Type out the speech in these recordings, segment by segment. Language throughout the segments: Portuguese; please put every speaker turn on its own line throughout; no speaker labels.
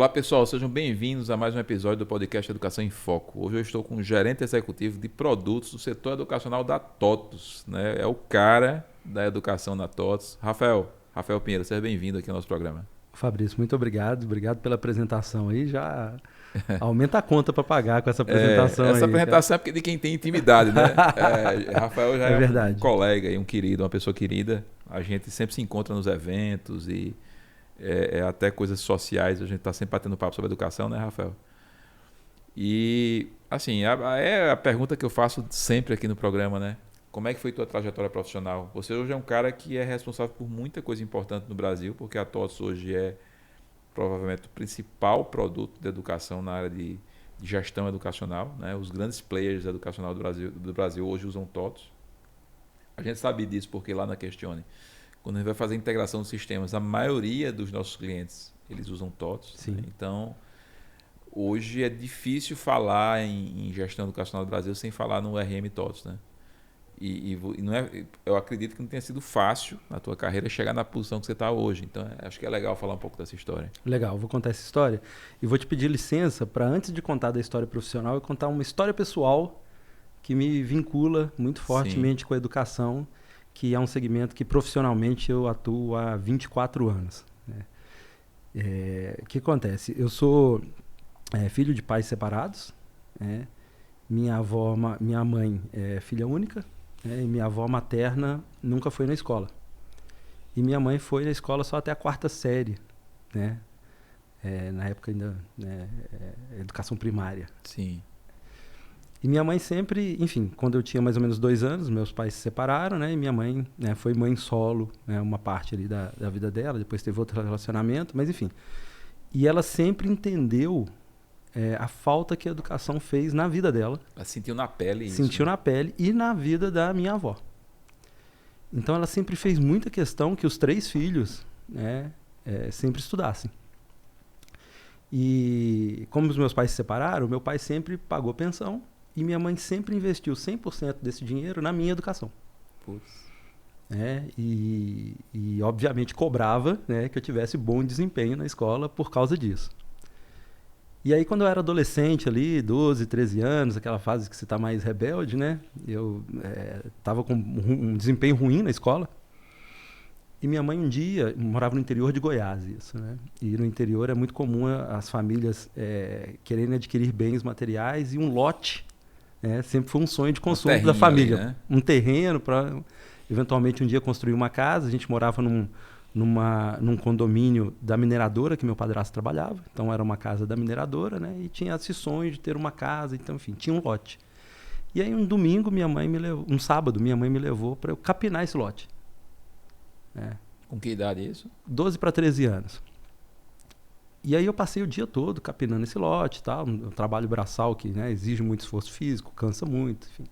Olá pessoal, sejam bem-vindos a mais um episódio do podcast Educação em Foco. Hoje eu estou com o gerente executivo de produtos do setor educacional da TOTVS, né? É o cara da educação da TOTVS. Rafael Pinheiro, seja bem-vindo aqui ao nosso programa.
Fabrício, muito obrigado pela apresentação aí, já aumenta a conta para pagar com essa apresentação
essa
aí.
apresentação é de quem tem intimidade, né? Rafael já
verdade.
Um colega e um querido, uma pessoa querida. A gente sempre se encontra nos eventos e até coisas sociais, a gente está sempre batendo papo sobre educação, né, Rafael? E, assim, é a pergunta que eu faço sempre aqui no programa, né? Como é que foi tua trajetória profissional? Você hoje é um cara que é responsável por muita coisa importante no Brasil, porque a TOTVS hoje é provavelmente o principal produto de educação na área de gestão educacional, né? Os grandes players educacional do Brasil hoje usam TOTVS. A gente sabe disso porque lá na Questione, quando a gente vai fazer a integração dos sistemas, a maioria dos nossos clientes, eles usam TOTVS.
Sim.
Né? Então, hoje é difícil falar em gestão educacional do Brasil sem falar no RM TOTVS, né? E não eu acredito que não tenha sido fácil na tua carreira chegar na posição que você está hoje. Então, acho que é legal falar um pouco dessa história.
Legal, vou contar essa história. E vou te pedir licença para, antes de contar da história profissional, eu contar uma história pessoal que me vincula muito fortemente com a educação, que é um segmento que profissionalmente eu atuo há 24 anos. Né? O que acontece? Eu sou filho de pais separados. Né? Minha mãe é filha única. E minha avó materna nunca foi na escola. E minha mãe foi na escola só até a 4ª série, né? Na época ainda, educação primária.
Sim.
E minha mãe sempre, enfim, quando eu tinha mais ou menos 2 anos, meus pais se separaram, né? E minha mãe foi mãe solo, né? Uma parte ali da vida dela, depois teve outro relacionamento, mas enfim. E ela sempre entendeu a falta que a educação fez na vida dela.
Ela sentiu na pele isso.
Sentiu na pele e na vida da minha avó. Então ela sempre fez muita questão que os 3 filhos, né, sempre estudassem. E como os meus pais se separaram, meu pai sempre pagou pensão e minha mãe sempre investiu 100% desse dinheiro na minha educação.
Putz.
E obviamente cobrava, né, que eu tivesse bom desempenho na escola por causa disso. E aí, quando eu era adolescente ali, 12, 13 anos, aquela fase que você está mais rebelde, né? Eu estava com um desempenho ruim na escola. E minha mãe um dia morava no interior de Goiás, isso, né? E no interior é muito comum as famílias quererem adquirir bens materiais e um lote, né? Sempre foi um sonho de consumo da família.
Ali, né?
Um terreno para, eventualmente, um dia construir uma casa. A gente morava num condomínio da mineradora que meu padrasto trabalhava, então era uma casa da mineradora, né? E tinha esse sonho de ter uma casa, então enfim, tinha um lote. E aí um sábado minha mãe me levou para eu capinar esse lote.
Com que idade é isso?
12 para 13 anos. E aí eu passei o dia todo capinando esse lote e tal, um trabalho braçal que, né, exige muito esforço físico, cansa muito, enfim.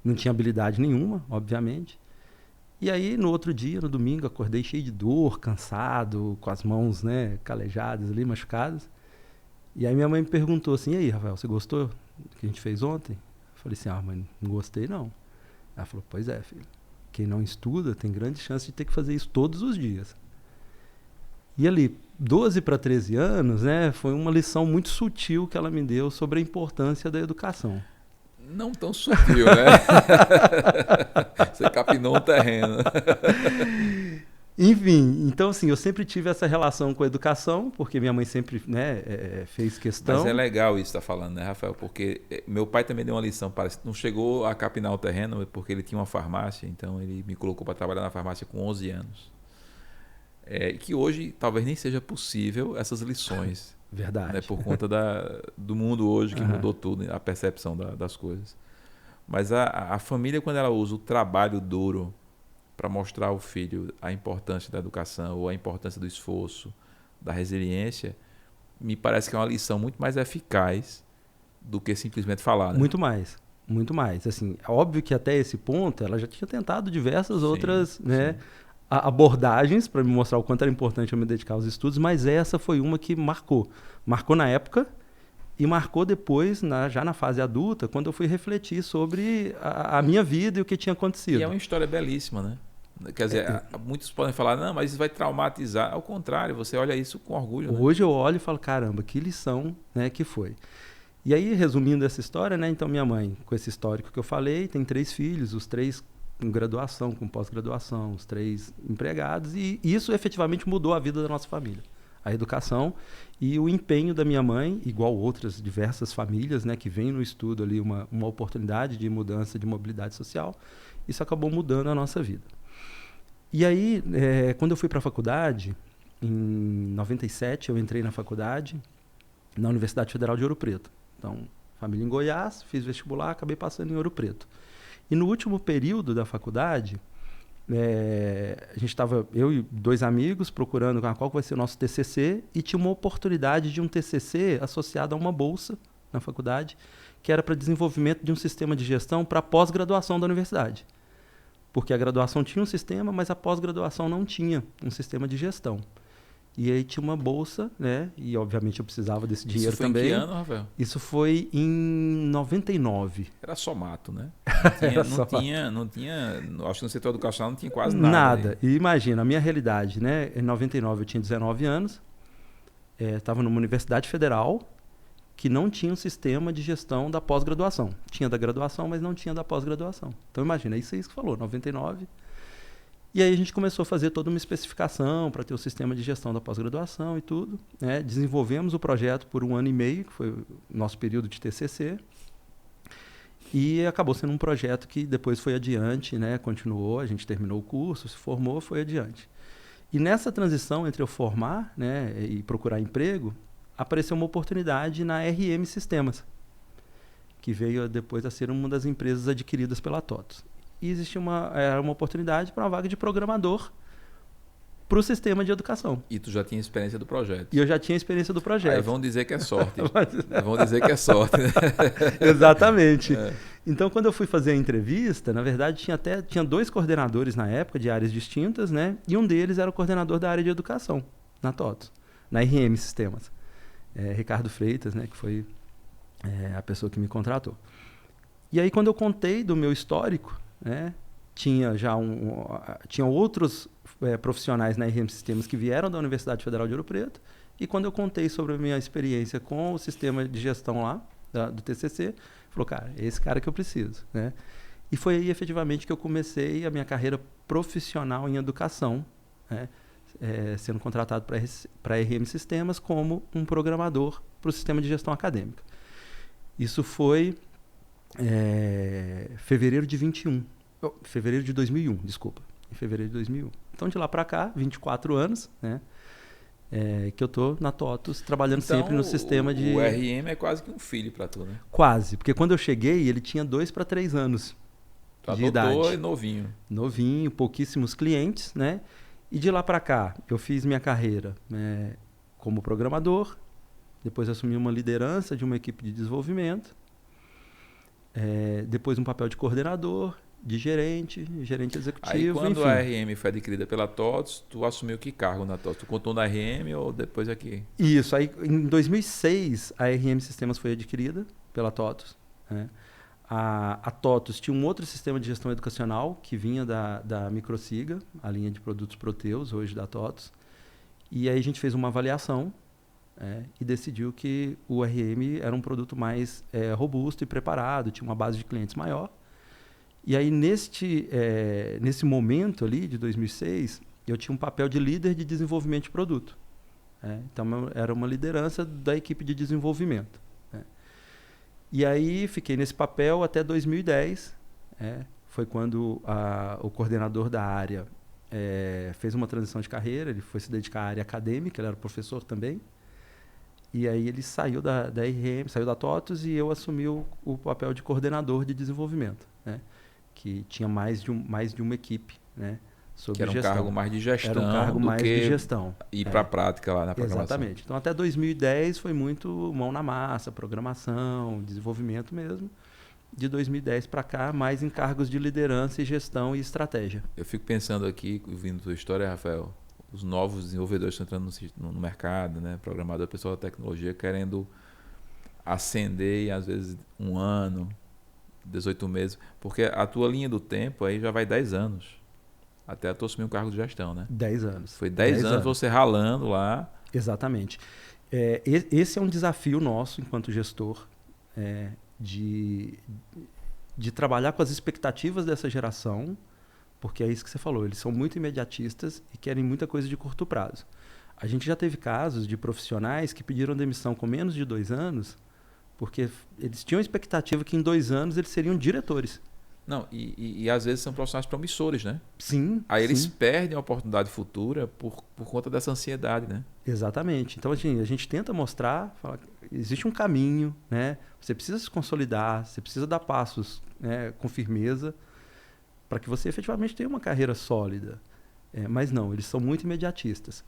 Não tinha habilidade nenhuma, obviamente. E aí, no outro dia, no domingo, acordei cheio de dor, cansado, com as mãos, né, calejadas ali, machucadas. E aí minha mãe me perguntou assim, e aí, Rafael, você gostou do que a gente fez ontem? Eu falei assim, mãe, não gostei não. Ela falou, pois é, filho, quem não estuda tem grande chance de ter que fazer isso todos os dias. E ali, 12 para 13 anos, né, foi uma lição muito sutil que ela me deu sobre a importância da educação.
Não tão sutil, né? Você capinou um terreno.
Enfim, então assim, eu sempre tive essa relação com a educação, porque minha mãe sempre, né, fez questão.
Mas é legal isso que você está falando, né, Rafael? Porque meu pai também deu uma lição, não chegou a capinar o terreno, porque ele tinha uma farmácia, então ele me colocou para trabalhar na farmácia com 11 anos. Que hoje talvez nem seja possível essas lições.
Verdade.
Né, por conta do mundo hoje que mudou tudo, a percepção das coisas. Mas a família, quando ela usa o trabalho duro para mostrar ao filho a importância da educação, ou a importância do esforço, da resiliência, me parece que é uma lição muito mais eficaz do que simplesmente falar. Né?
Muito mais. Muito mais. Assim, óbvio que até esse ponto ela já tinha tentado diversas outras, né, abordagens para me mostrar o quanto era importante eu me dedicar aos estudos, mas essa foi uma que marcou. Marcou na época e marcou depois, já na fase adulta, quando eu fui refletir sobre a minha vida e o que tinha acontecido.
E é uma história belíssima, né? Quer dizer, muitos podem falar, não, mas isso vai traumatizar. Ao contrário, você olha isso com orgulho.
Hoje eu olho e falo, caramba, que lição, né, que foi. E aí, resumindo essa história, né, então minha mãe, com esse histórico que eu falei, tem 3 filhos, os 3 com graduação, com pós-graduação, os 3 empregados, e isso efetivamente mudou a vida da nossa família. A educação e o empenho da minha mãe, igual outras diversas famílias, né, que vem no estudo ali uma oportunidade de mudança de mobilidade social, isso acabou mudando a nossa vida. E aí, quando eu fui para a faculdade, em 97, eu entrei na faculdade, na Universidade Federal de Ouro Preto. Então, família em Goiás, fiz vestibular, acabei passando em Ouro Preto. E no último período da faculdade, a gente estava, eu e 2 amigos, procurando qual vai ser o nosso TCC, e tinha uma oportunidade de um TCC associado a uma bolsa na faculdade, que era para desenvolvimento de um sistema de gestão para pós-graduação da universidade. Porque a graduação tinha um sistema, mas a pós-graduação não tinha um sistema de gestão. E aí tinha uma bolsa, né? E obviamente eu precisava desse dinheiro também.
Isso foi em que ano, Rafael?
Isso foi em 99.
Era só mato, né? Não tinha, acho que no setor educacional não tinha quase nada.
Nada. E imagina, a minha realidade, né? Em 99 eu tinha 19 anos, estava numa universidade federal que não tinha um sistema de gestão da pós-graduação. Tinha da graduação, mas não tinha da pós-graduação. Então imagina, isso é isso que falou, 99. E aí a gente começou a fazer toda uma especificação para ter o sistema de gestão da pós-graduação e tudo, né? Desenvolvemos o projeto por 1 ano e meio, que foi o nosso período de TCC, e acabou sendo um projeto que depois foi adiante, né? Continuou, a gente terminou o curso, se formou, foi adiante. E nessa transição entre eu formar, né, e procurar emprego, apareceu uma oportunidade na RM Sistemas, que veio depois a ser uma das empresas adquiridas pela TOTVS. E existia uma oportunidade para uma vaga de programador para o sistema de educação.
E tu já tinha experiência do projeto.
E eu já tinha experiência do projeto.
Aí vão dizer que é sorte. Vão dizer que é sorte.
Exatamente. Então, quando eu fui fazer a entrevista, na verdade, tinha 2 coordenadores na época, de áreas distintas, né? E um deles era o coordenador da área de educação, na TOTVS, na RM Sistemas. Ricardo Freitas, né? Que foi a pessoa que me contratou. E aí, quando eu contei do meu histórico, né? Tinha outros profissionais na RM Sistemas que vieram da Universidade Federal de Ouro Preto, e quando eu contei sobre a minha experiência com o sistema de gestão lá, do TCC, falou, cara, é esse cara que eu preciso, né? E foi aí, efetivamente, que eu comecei a minha carreira profissional em educação, né? Sendo contratado para a RM Sistemas como um programador para o sistema de gestão acadêmica. Isso foi fevereiro de 2001, desculpa. Em fevereiro de 2001. Então, de lá para cá, 24 anos, né? Que eu estou na TOTVS, trabalhando
então,
sempre no sistema de...
O RM é quase que um filho para tu, né?
Quase, porque quando eu cheguei, ele tinha 2 para 3 anos de idade.
Doutor e novinho.
Novinho, pouquíssimos clientes, né? E de lá para cá, eu fiz minha carreira como programador, depois assumi uma liderança de uma equipe de desenvolvimento, depois um papel de coordenador, de gerente executivo.
Aí quando
enfim.
a RM foi adquirida pela TOTVS, tu assumiu que cargo na TOTVS? Tu contou na RM ou depois aqui?
Isso, aí em 2006 a RM Sistemas foi adquirida pela TOTVS, né? A TOTVS tinha um outro sistema de gestão educacional que vinha da Microsiga, a linha de produtos Proteus, hoje da TOTVS. E aí a gente fez uma avaliação e decidiu que o RM era um produto mais robusto e preparado, tinha uma base de clientes maior. E aí nesse momento ali, de 2006, eu tinha um papel de líder de desenvolvimento de produto. Então era uma liderança da equipe de desenvolvimento. E aí fiquei nesse papel até 2010. Foi quando o coordenador da área fez uma transição de carreira, ele foi se dedicar à área acadêmica, ele era professor também. E aí ele saiu da RM, saiu da TOTVS, e eu assumi o papel de coordenador de desenvolvimento, né? Que tinha mais de uma equipe, né? Sobre
que era um
gestão.
cargo mais de gestão.
Era um cargo mais de gestão.
Ir para a prática lá na programação.
Exatamente. Então, até 2010 foi muito mão na massa, programação, desenvolvimento mesmo. De 2010 para cá, mais em cargos de liderança e gestão e estratégia.
Eu fico pensando aqui, ouvindo tua história, Rafael, os novos desenvolvedores estão entrando no mercado, né? Programador, pessoal da tecnologia, querendo ascender em, às vezes, 1 ano, 18 meses. Porque a tua linha do tempo aí já vai 10 anos. até tu assumir um cargo de gestão, né?
10 anos.
Foi 10 anos você ralando lá.
Exatamente. Esse é um desafio nosso enquanto gestor, de trabalhar com as expectativas dessa geração, porque é isso que você falou, eles são muito imediatistas e querem muita coisa de curto prazo. A gente já teve casos de profissionais que pediram demissão com menos de 2 anos, porque eles tinham a expectativa que em 2 anos eles seriam diretores.
Não, e às vezes são profissionais promissores, né?
Sim.
Aí eles
sim.
perdem a oportunidade futura por conta dessa ansiedade, né?
Exatamente. Então, assim, a gente tenta mostrar, falar, existe um caminho, né? Você precisa se consolidar, você precisa dar passos, né, com firmeza para que você efetivamente tenha uma carreira sólida. Mas não, eles são muito imediatistas.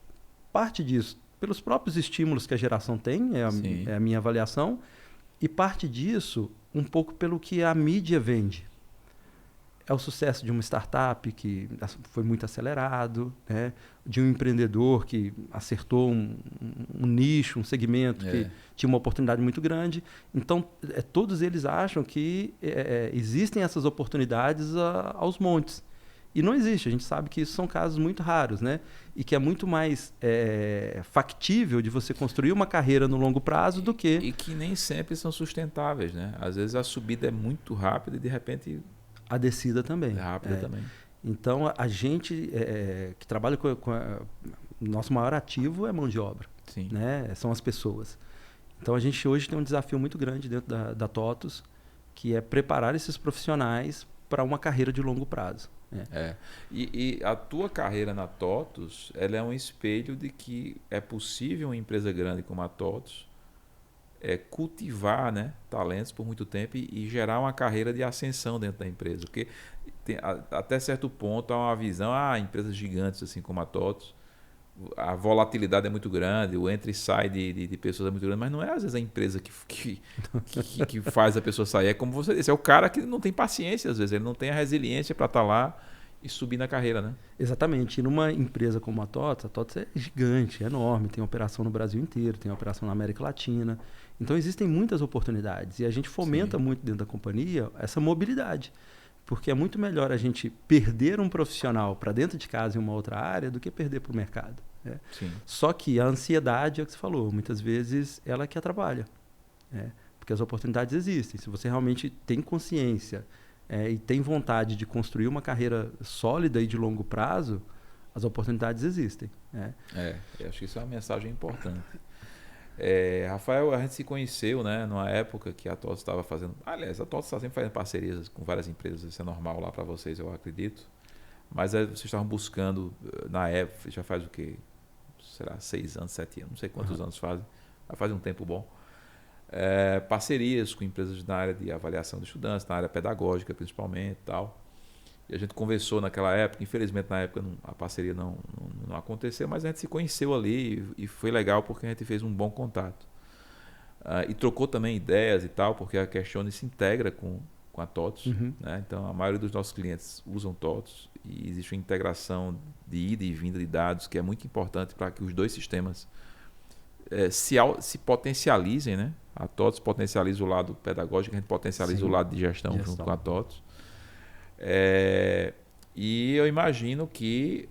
Parte disso, pelos próprios estímulos que a geração tem, é a minha avaliação, e parte disso, um pouco pelo que a mídia vende. É o sucesso de uma startup que foi muito acelerado, né? De um empreendedor que acertou um nicho, um segmento que tinha uma oportunidade muito grande. Então, todos eles acham que existem essas oportunidades aos montes. E não existe. A gente sabe que isso são casos muito raros, né? E que é muito mais factível de você construir uma carreira no longo prazo do que...
E que nem sempre são sustentáveis, né? Às vezes a subida é muito rápida e, de repente...
A descida também.
É rápida também.
Então, a gente que trabalha com nosso maior ativo é mão de obra.
Sim.
Né? São as pessoas. Então, a gente hoje tem um desafio muito grande dentro da TOTUS, que é preparar esses profissionais para uma carreira de longo prazo.
E a tua carreira na TOTUS, ela é um espelho de que é possível uma empresa grande como a TOTUS cultivar, né, talentos por muito tempo e gerar uma carreira de ascensão dentro da empresa. Porque até certo ponto há uma visão, empresas gigantes assim como a TOTUS, a volatilidade é muito grande, o entra e sai de pessoas é muito grande, mas não é às vezes a empresa que faz a pessoa sair. É como você disse, é o cara que não tem paciência às vezes, ele não tem a resiliência para estar lá e subir na carreira, né?
Exatamente. E numa empresa como a TOTUS é gigante, é enorme, tem operação no Brasil inteiro, tem operação na América Latina. Então, existem muitas oportunidades e a gente fomenta muito dentro da companhia essa mobilidade, porque é muito melhor a gente perder um profissional para dentro de casa em uma outra área do que perder para o mercado. Né? Só que a ansiedade, é o que você falou, muitas vezes ela que atrapalha, porque as oportunidades existem. Se você realmente tem consciência e tem vontade de construir uma carreira sólida e de longo prazo, as oportunidades existem.
Eu acho que isso é uma mensagem importante. Rafael, a gente se conheceu, né, numa época que a TOTUS estava fazendo... Aliás, a TOTUS está sempre fazendo parcerias com várias empresas, isso é normal lá para vocês, eu acredito. Mas vocês estavam buscando, na época, já faz o quê? Será 6 anos, 7 anos, não sei quantos anos fazem, já faz um tempo bom. Parcerias com empresas na área de avaliação de estudantes, na área pedagógica principalmente e tal. E a gente conversou naquela época, infelizmente na época a parceria não aconteceu, mas a gente se conheceu ali e foi legal porque a gente fez um bom contato. E trocou também ideias e tal, porque a Questione se integra com a TOTUS. Né? Então a maioria dos nossos clientes usam TOTUS e existe uma integração de ida e vinda de dados que é muito importante para que os dois sistemas se potencializem. Né? A TOTUS potencializa o lado pedagógico, a gente potencializa o lado de gestão junto com a TOTUS. E eu imagino que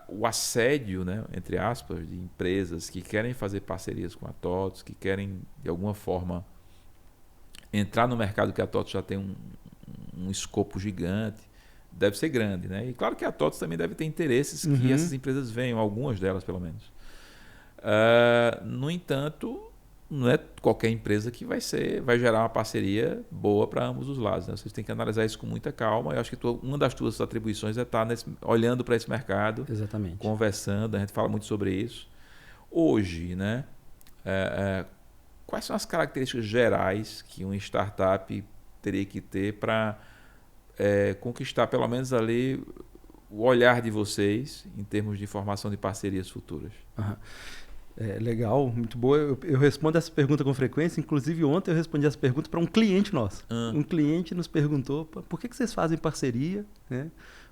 o assédio, né, entre aspas, de empresas que querem fazer parcerias com a TOTUS, que querem de alguma forma entrar no mercado que a TOTUS já tem um escopo gigante, deve ser grande, né? E claro que a TOTUS também deve ter interesses que essas empresas venham, algumas delas pelo menos. No entanto, não é qualquer empresa que vai gerar uma parceria boa para ambos os lados. Né? Vocês têm que analisar isso com muita calma. Eu acho que uma das tuas atribuições é estar olhando para esse mercado,
exatamente,
conversando. A gente fala muito sobre isso. Hoje, né, quais são as características gerais que uma startup teria que ter para conquistar pelo menos ali o olhar de vocês em termos de formação de parcerias futuras?
Legal, muito boa. Eu respondo essa pergunta com frequência. Inclusive, ontem eu respondi essa pergunta para um cliente nosso. Um cliente nos perguntou por que vocês fazem parceria, né?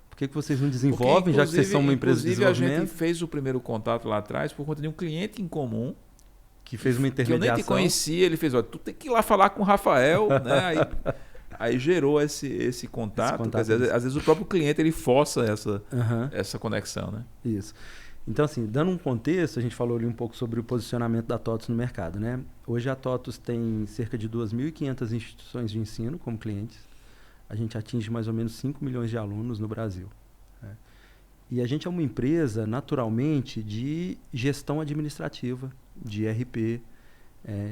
Por que vocês não desenvolvem, já que vocês são uma empresa de desenvolvimento?
A gente fez o primeiro contato lá atrás por conta de um cliente em comum
que fez uma intermediação.
Que eu nem te conhecia. Ele fez, tu tem que ir lá falar com o Rafael. Né? Aí gerou esse contato. Quer dizer, às vezes o próprio cliente ele força essa conexão, né?
Isso. Então, assim, dando um contexto, a gente falou ali um pouco sobre o posicionamento da TOTUS no mercado, né? Hoje a TOTUS tem cerca de 2.500 instituições de ensino como clientes. A gente atinge mais ou menos 5 milhões de alunos no Brasil. Né? E a gente é uma empresa, naturalmente, de gestão administrativa, de RP,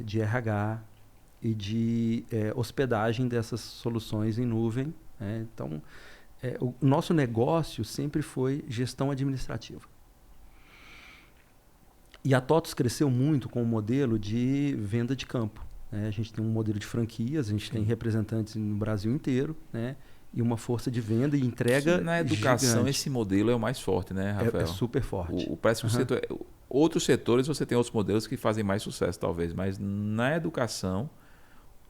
de RH e de hospedagem dessas soluções em nuvem. Então, o nosso negócio sempre foi gestão administrativa. E a TOTUS cresceu muito com o modelo de venda de campo. Né? A gente tem um modelo de franquias, a gente tem representantes no Brasil inteiro, né? E uma força de venda e entrega
na educação
gigante.
Esse modelo é o mais forte, né, Rafael?
É super forte.
Parece que o setor, outros setores você tem outros modelos que fazem mais sucesso, talvez, mas na educação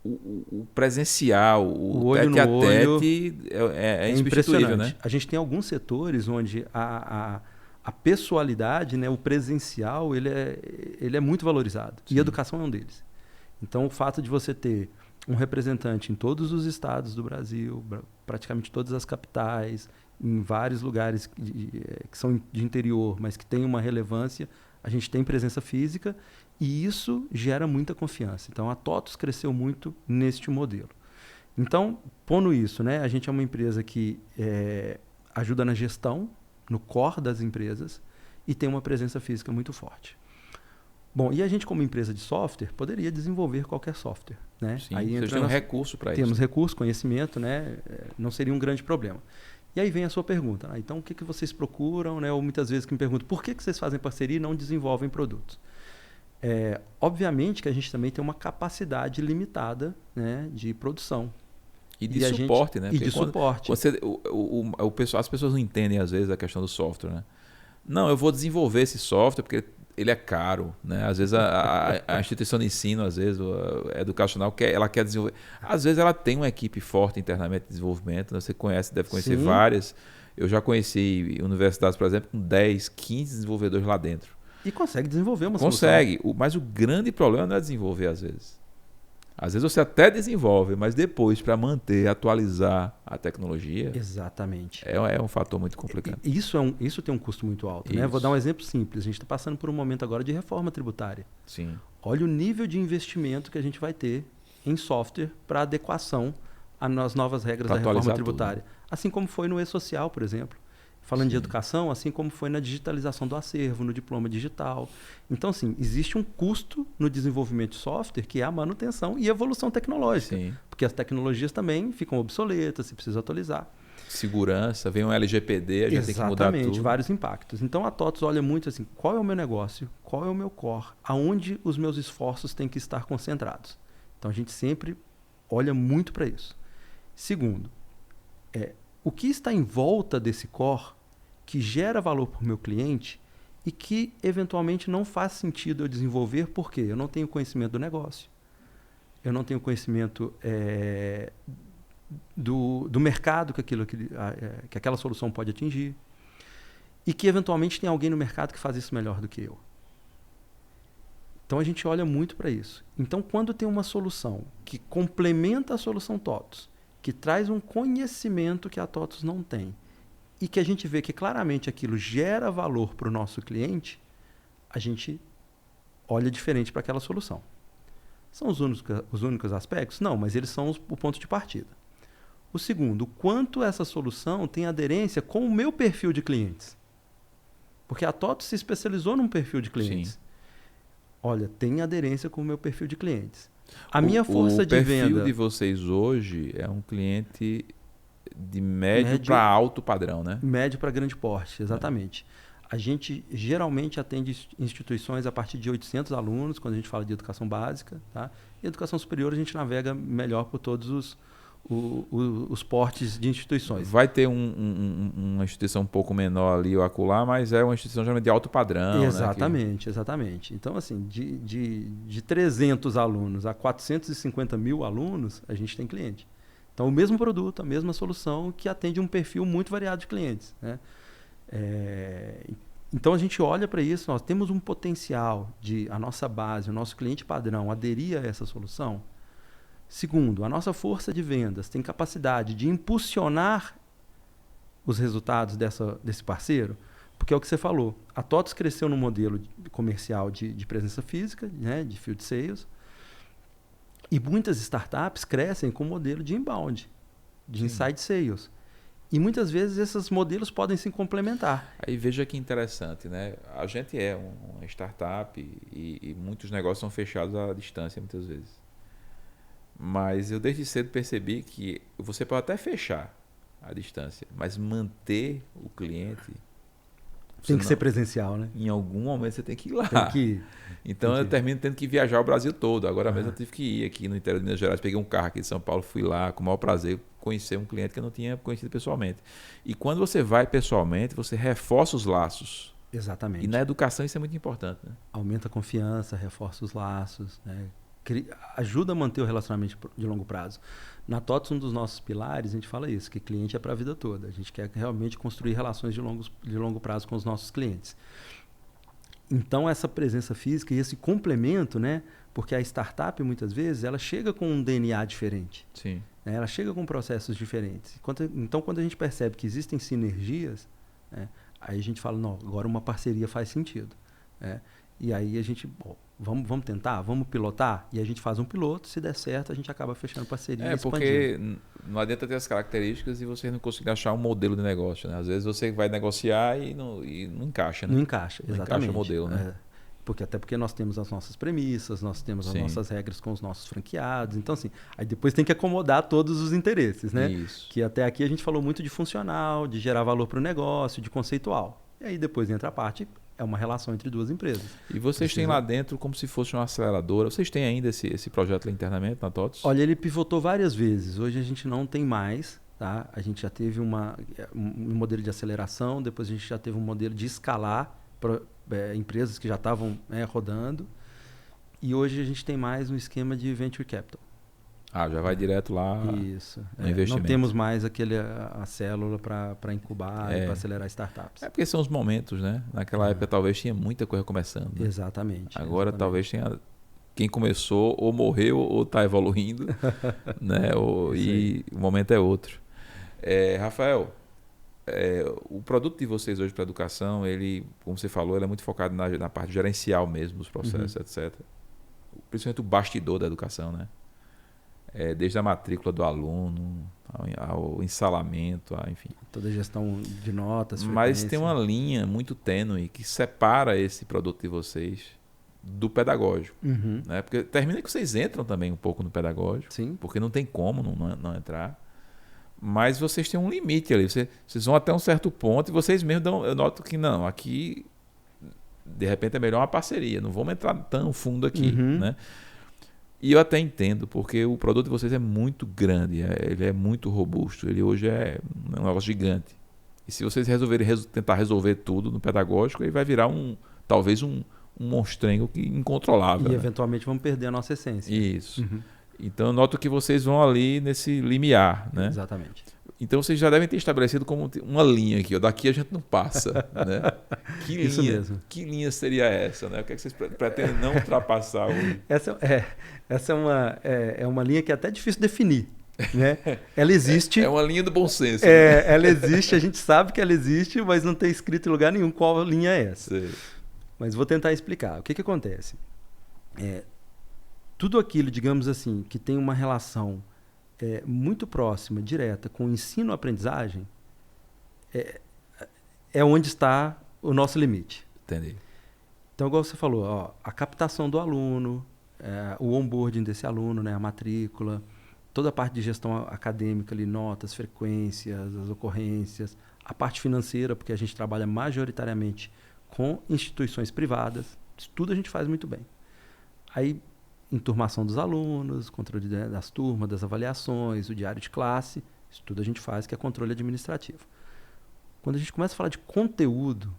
o presencial, o tete a tete é insubstituível, né?
A gente tem alguns setores onde a pessoalidade, né, o presencial, ele é muito valorizado. Sim. E a educação é um deles. Então, o fato de você ter um representante em todos os estados do Brasil, praticamente todas as capitais, em vários lugares que são de interior, mas que tem uma relevância, a gente tem presença física e isso gera muita confiança. Então, a TOTUS cresceu muito neste modelo. Então, pondo isso, né, a gente é uma empresa que ajuda na gestão, no core das empresas, e tem uma presença física muito forte. Bom, e a gente, como empresa de software, poderia desenvolver qualquer software. Né?
Sim, aí vocês têm um recurso para isso.
Temos recurso, conhecimento, né? Não seria um grande problema. E aí vem a sua pergunta. Então, o que vocês procuram? Né? Ou muitas vezes que me perguntam, por que vocês fazem parceria e não desenvolvem produtos? Obviamente que a gente também tem uma capacidade limitada, né, de produção.
E de suporte, né?
E de suporte.
As pessoas não entendem, às vezes, a questão do software, né? Não, eu vou desenvolver esse software porque ele é caro, né? Às vezes a instituição de ensino, às vezes educacional, ela quer desenvolver. Às vezes ela tem uma equipe forte internamente de desenvolvimento, né? Você deve conhecer Sim. várias. Eu já conheci universidades, por exemplo, com 10, 15 desenvolvedores lá dentro.
E consegue desenvolver uma solução.
Consegue, mas o grande problema não é desenvolver às vezes. Às vezes você até desenvolve, mas depois, para manter, atualizar a tecnologia...
Exatamente.
É um fator muito complicado.
Isso tem um custo muito alto. Né? Vou dar um exemplo simples. A gente está passando por um momento agora de reforma tributária.
Sim.
Olha o nível de investimento que a gente vai ter em software para adequação às novas regras da reforma tributária. Tudo. Assim como foi no E-Social, por exemplo. Falando Sim. de educação, assim como foi na digitalização do acervo, no diploma digital. Então, assim, existe um custo no desenvolvimento de software, que é a manutenção e evolução tecnológica. Sim. Porque as tecnologias também ficam obsoletas, se precisa atualizar.
Segurança, vem um LGPD, a gente tem que mudar tudo.
Exatamente, vários impactos. Então, a TOTUS olha muito assim, qual é o meu negócio, qual é o meu core, aonde os meus esforços têm que estar concentrados. Então, a gente sempre olha muito para isso. Segundo, o que está em volta desse core que gera valor para o meu cliente e que, eventualmente, não faz sentido eu desenvolver porque eu não tenho conhecimento do negócio, eu não tenho conhecimento do mercado que aquela solução pode atingir e que, eventualmente, tem alguém no mercado que faz isso melhor do que eu. Então, a gente olha muito para isso. Então, quando tem uma solução que complementa a solução TOTUS, que traz um conhecimento que a TOTUS não tem, e que a gente vê que claramente aquilo gera valor para o nosso cliente, a gente olha diferente para aquela solução. São os únicos aspectos? Não, mas eles são o ponto de partida. O segundo, o quanto essa solução tem aderência com o meu perfil de clientes. Porque a TOTUS se especializou num perfil de clientes. Sim. Olha, tem aderência com o meu perfil de clientes. A minha força de venda...
O perfil de vocês hoje é um cliente... de médio para alto padrão, né?
Médio para grande porte, exatamente. A gente geralmente atende instituições a partir de 800 alunos, quando a gente fala de educação básica. Tá? E educação superior a gente navega melhor por todos os portes de instituições.
Vai ter uma instituição um pouco menor ali ou acolá, mas é uma instituição geralmente de alto padrão.
Exatamente, né? Exatamente. Então, assim, de 300 alunos a 450 mil alunos, a gente tem cliente. Então, o mesmo produto, a mesma solução que atende um perfil muito variado de clientes. Né? Então, a gente olha para isso, nós temos um potencial de a nossa base, o nosso cliente padrão, aderir a essa solução. Segundo, a nossa força de vendas tem capacidade de impulsionar os resultados desse parceiro, porque é o que você falou. A TOTVS cresceu no modelo comercial de presença física, né, de field sales, e muitas startups crescem com o modelo de inbound, de inside sales. E muitas vezes esses modelos podem se complementar.
Aí veja que interessante, né? A gente é uma startup e muitos negócios são fechados à distância muitas vezes. Mas eu desde cedo percebi que você pode até fechar à distância, mas manter o cliente...
Tem que ser presencial, né?
Em algum momento você tem que ir lá.
Tem que ir.
Então eu termino tendo que viajar o Brasil todo. Agora mesmo eu tive que ir aqui no interior de Minas Gerais. Peguei um carro aqui de São Paulo, fui lá com o maior prazer conhecer um cliente que eu não tinha conhecido pessoalmente. E quando você vai pessoalmente, você reforça os laços.
Exatamente.
E na educação isso é muito importante, né?
Aumenta a confiança, reforça os laços, né? Ajuda a manter o relacionamento de longo prazo. Na TOTVS, um dos nossos pilares, a gente fala isso, que cliente é para a vida toda. A gente quer realmente construir relações de longo prazo com os nossos clientes. Então, essa presença física e esse complemento, né? Porque a startup, muitas vezes, ela chega com um DNA diferente.
Sim.
Né? Ela chega com processos diferentes. Então, quando a gente percebe que existem sinergias, né? Aí a gente fala, não, agora uma parceria faz sentido. Né? E aí a gente, vamos tentar, vamos pilotar? E a gente faz um piloto, se der certo, a gente acaba fechando parceria e expandindo.
Porque não adianta ter as características e você não conseguir achar um modelo de negócio, né? Às vezes você vai negociar e não encaixa, né?
Não encaixa, exatamente.
Não encaixa o modelo, né?
Até porque nós temos as nossas premissas, nós temos as nossas regras com os nossos franqueados. Então, assim, aí depois tem que acomodar todos os interesses, né?
Isso.
Que até aqui a gente falou muito de funcional, de gerar valor para o negócio, de conceitual. E aí depois entra a parte... É uma relação entre duas empresas.
E vocês têm lá dentro como se fosse uma aceleradora. Vocês têm ainda esse projeto lá internamente na TOTVS?
Olha, ele pivotou várias vezes. Hoje a gente não tem mais. Tá? A gente já teve um modelo de aceleração. Depois a gente já teve um modelo de escalar para empresas que já estavam rodando. E hoje a gente tem mais um esquema de venture capital.
Já vai direto lá
Isso,
no investimento.
Não temos mais a célula para incubar e para acelerar startups.
Porque são os momentos, né? Naquela época talvez tinha muita coisa começando. Né?
Exatamente.
Agora talvez tenha... Quem começou ou morreu ou está evoluindo. Né? E o momento é outro. Rafael, o produto de vocês hoje para a educação, ele, como você falou, ele é muito focado na parte gerencial mesmo, dos processos, etc. Principalmente o bastidor da educação, né? Desde a matrícula do aluno, ao ensalamento, enfim.
Toda a gestão de notas,
Mas tem uma linha muito tênue que separa esse produto de vocês do pedagógico. Né? Porque termina que vocês entram também um pouco no pedagógico,
Sim.
Porque não tem como não entrar. Mas vocês têm um limite ali. Vocês vão até um certo ponto e vocês mesmos eu noto que não, aqui de repente é melhor uma parceria. Não vamos entrar tão fundo aqui, né? E eu até entendo, porque o produto de vocês é muito grande, ele é muito robusto, ele hoje é um negócio gigante. E se vocês resolverem tentar resolver tudo no pedagógico, aí vai virar talvez um monstrengo incontrolável.
E eventualmente vamos perder a nossa essência.
Isso. Então eu noto que vocês vão ali nesse limiar, né?
Exatamente.
Então vocês já devem ter estabelecido como uma linha aqui. Daqui a gente não passa, né? Que linha,
isso mesmo.
Que linha seria essa, né? O que é que vocês pretendem não ultrapassar hoje?
Essa é uma linha que é até difícil definir, né? Ela existe.
É uma linha do bom senso. Né?
Ela existe, a gente sabe que ela existe, mas não tem escrito em lugar nenhum qual linha é essa.
Sei.
Mas vou tentar explicar. O que acontece? Tudo aquilo, digamos assim, que tem uma relação muito próxima, direta, com o ensino-aprendizagem, é onde está o nosso limite.
Entendi.
Então, igual você falou, a captação do aluno, o onboarding desse aluno, né, a matrícula, toda a parte de gestão acadêmica, ali, notas, frequências, as ocorrências, a parte financeira, porque a gente trabalha majoritariamente com instituições privadas, isso tudo a gente faz muito bem. Aí, enturmação dos alunos, controle das turmas, das avaliações, o diário de classe, isso tudo a gente faz, que é controle administrativo. Quando a gente começa a falar de conteúdo,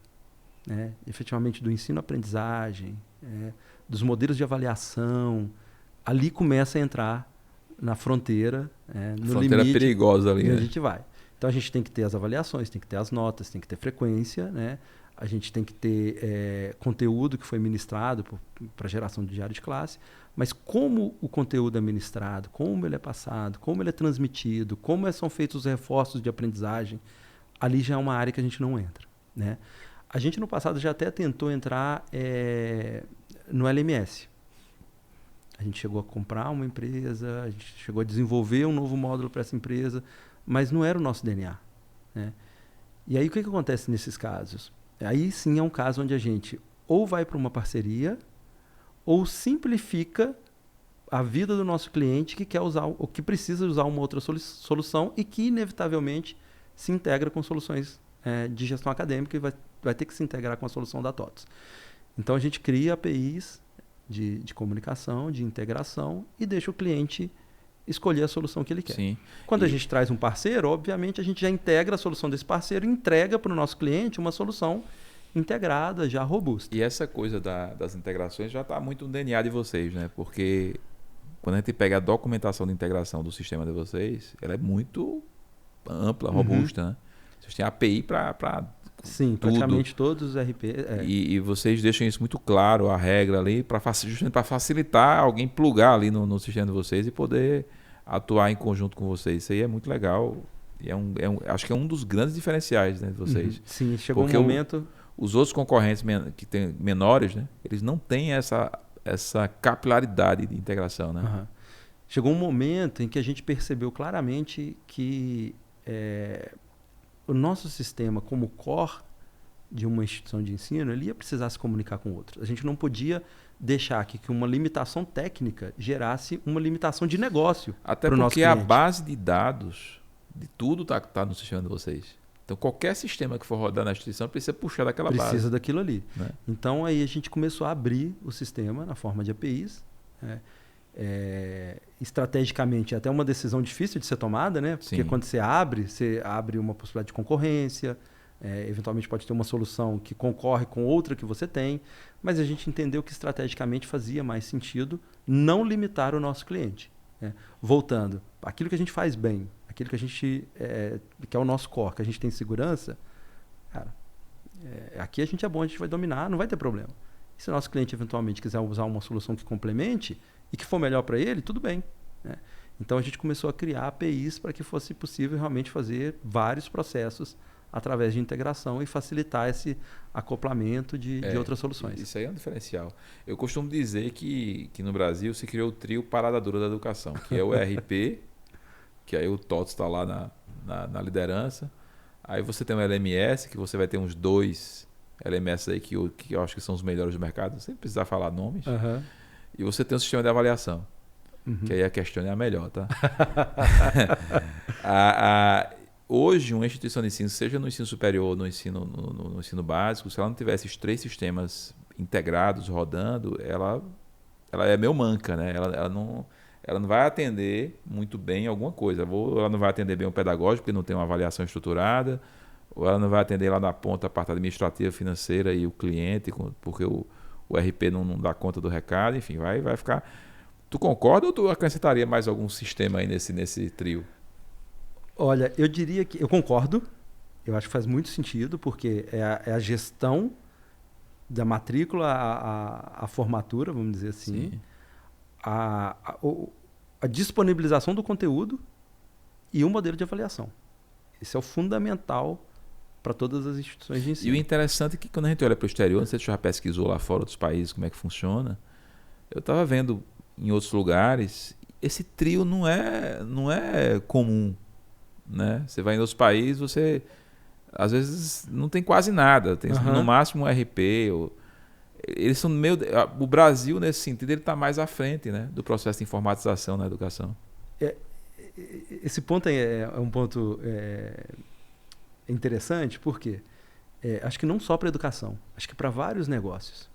né, efetivamente do ensino-aprendizagem, dos modelos de avaliação, ali começa a entrar na fronteira, no
fronteira
limite
perigosa ali,
que
né?
a gente vai. Então a gente tem que ter as avaliações, tem que ter as notas, tem que ter frequência, né? A gente tem que ter conteúdo que foi ministrado para geração de diário de classe, mas como o conteúdo é ministrado, como ele é passado, como ele é transmitido, como são feitos os reforços de aprendizagem, ali já é uma área que a gente não entra, né? A gente no passado já até tentou entrar no LMS. A gente chegou a comprar uma empresa, a gente chegou a desenvolver um novo módulo para essa empresa, mas não era o nosso DNA, né? E aí o que acontece nesses casos? Aí sim é um caso onde a gente ou vai para uma parceria ou simplifica a vida do nosso cliente que quer usar ou que precisa usar uma outra solução e que inevitavelmente se integra com soluções de gestão acadêmica e vai ter que se integrar com a solução da TOTOS. Então a gente cria APIs de comunicação, de integração e deixa o cliente escolher a solução que ele quer.
Sim.
Quando a gente traz um parceiro, obviamente a gente já integra a solução desse parceiro e entrega para o nosso cliente uma solução integrada, já robusta.
E essa coisa das integrações já está muito no DNA de vocês, né? Porque quando a gente pega a documentação de integração do sistema de vocês, ela é muito ampla, robusta, né? Vocês têm API para
sim,
tudo.
praticamente todos os RP.
E vocês deixam isso muito claro, a regra ali, justamente para facilitar alguém plugar ali no sistema de vocês e poder atuar em conjunto com vocês. Isso aí é muito legal. E acho que é um dos grandes diferenciais, né, de vocês.
Sim, chegou
porque
um momento...
os outros concorrentes que têm menores, né, eles não têm essa capilaridade de integração, né?
Chegou um momento em que a gente percebeu claramente que o nosso sistema, como core de uma instituição de ensino, ele ia precisar se comunicar com outros. A gente não podia deixar que uma limitação técnica gerasse uma limitação de negócio para o nosso cliente.
Até porque a base de dados de tudo está no sistema de vocês. Então, qualquer sistema que for rodar na instituição precisa puxar daquela base.
Precisa daquilo ali.
Né?
Então, aí a gente começou a abrir o sistema na forma de APIs. Estrategicamente, é até uma decisão difícil de ser tomada, né? Porque quando você abre uma possibilidade de concorrência, eventualmente pode ter uma solução que concorre com outra que você tem, mas a gente entendeu que estrategicamente fazia mais sentido não limitar o nosso cliente. Voltando, aquilo que a gente faz bem, aquilo que a gente que é o nosso core, que a gente tem segurança, cara, aqui a gente é bom, a gente vai dominar, não vai ter problema. E se o nosso cliente eventualmente quiser usar uma solução que complemente e que for melhor para ele, tudo bem, né? Então a gente começou a criar APIs para que fosse possível realmente fazer vários processos através de integração e facilitar esse acoplamento de outras soluções.
Isso aí é um diferencial. Eu costumo dizer que no Brasil se criou o trio Parada Dura da Educação, que é o ERP, que aí o TOTOS está lá na liderança. Aí você tem o LMS, que você vai ter uns 2 LMS aí que eu acho que são os melhores do mercado, sem precisar falar nomes. E você tem o sistema de avaliação, que aí a questão é a melhor, tá? Hoje, uma instituição de ensino, seja no ensino superior ou no ensino básico, se ela não tiver esses 3 sistemas integrados, rodando, ela é meio manca, né? Ela não vai atender muito bem alguma coisa. Ou ela não vai atender bem o pedagógico, porque não tem uma avaliação estruturada, ou ela não vai atender lá na ponta a parte administrativa, financeira e o cliente, porque o RP não dá conta do recado, enfim, vai ficar... Tu concorda ou tu acrescentaria mais algum sistema aí nesse trio?
Olha, eu diria que eu concordo. Eu acho que faz muito sentido, porque é a gestão da matrícula, a formatura, vamos dizer assim, a disponibilização do conteúdo e o modelo de avaliação. Esse é o fundamental para todas as instituições de ensino.
E o interessante é que quando a gente olha para o exterior, não sei se você já pesquisou lá fora, outros países, como é que funciona, eu estava vendo em outros lugares, esse trio não é comum, né? Você vai em outros países, você às vezes não tem quase nada, tem no máximo um RP. Eles são o Brasil, nesse sentido, ele está mais à frente, né, do processo de informatização na educação.
Esse ponto é um ponto interessante, porque acho que não só para a educação, acho que para vários negócios.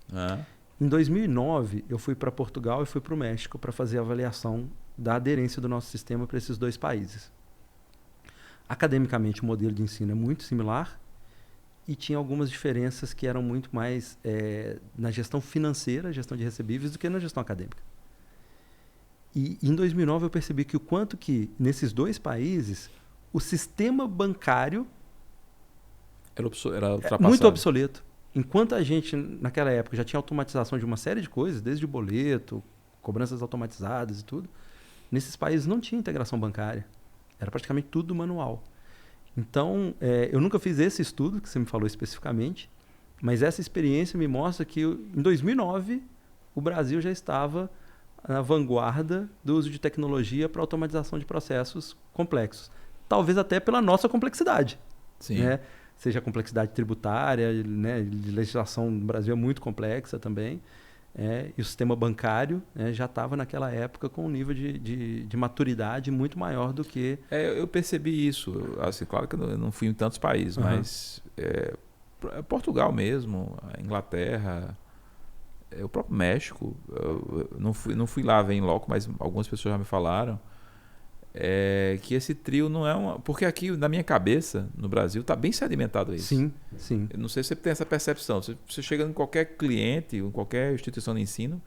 Em 2009, eu fui para Portugal e fui para o México para fazer a avaliação da aderência do nosso sistema para esses 2 países. Academicamente, o modelo de ensino é muito similar e tinha algumas diferenças que eram muito mais na gestão financeira, gestão de recebíveis, do que na gestão acadêmica. E em 2009 eu percebi que o quanto que nesses 2 países o sistema bancário
Era ultrapassado.
muito obsoleto. Enquanto a gente, naquela época, já tinha automatização de uma série de coisas, desde o boleto, cobranças automatizadas e tudo, nesses países não tinha integração bancária. Era praticamente tudo manual. Então, eu nunca fiz esse estudo que você me falou especificamente, mas essa experiência me mostra que, em 2009, o Brasil já estava na vanguarda do uso de tecnologia para automatização de processos complexos. Talvez até pela nossa complexidade.
Sim.
Né? Seja a complexidade tributária, né? De legislação no Brasil é muito complexa também. E o sistema bancário, né, já estava naquela época com um nível de maturidade muito maior do que...
Eu percebi isso. Assim, claro que eu não fui em tantos países, mas Portugal mesmo, a Inglaterra, o próprio México. Eu não fui lá ver em loco, mas algumas pessoas já me falaram que esse trio não é uma... Porque aqui, na minha cabeça, no Brasil, está bem sedimentado isso.
Sim, sim.
Eu não sei se você tem essa percepção. Você chega em qualquer cliente, em qualquer instituição de ensino,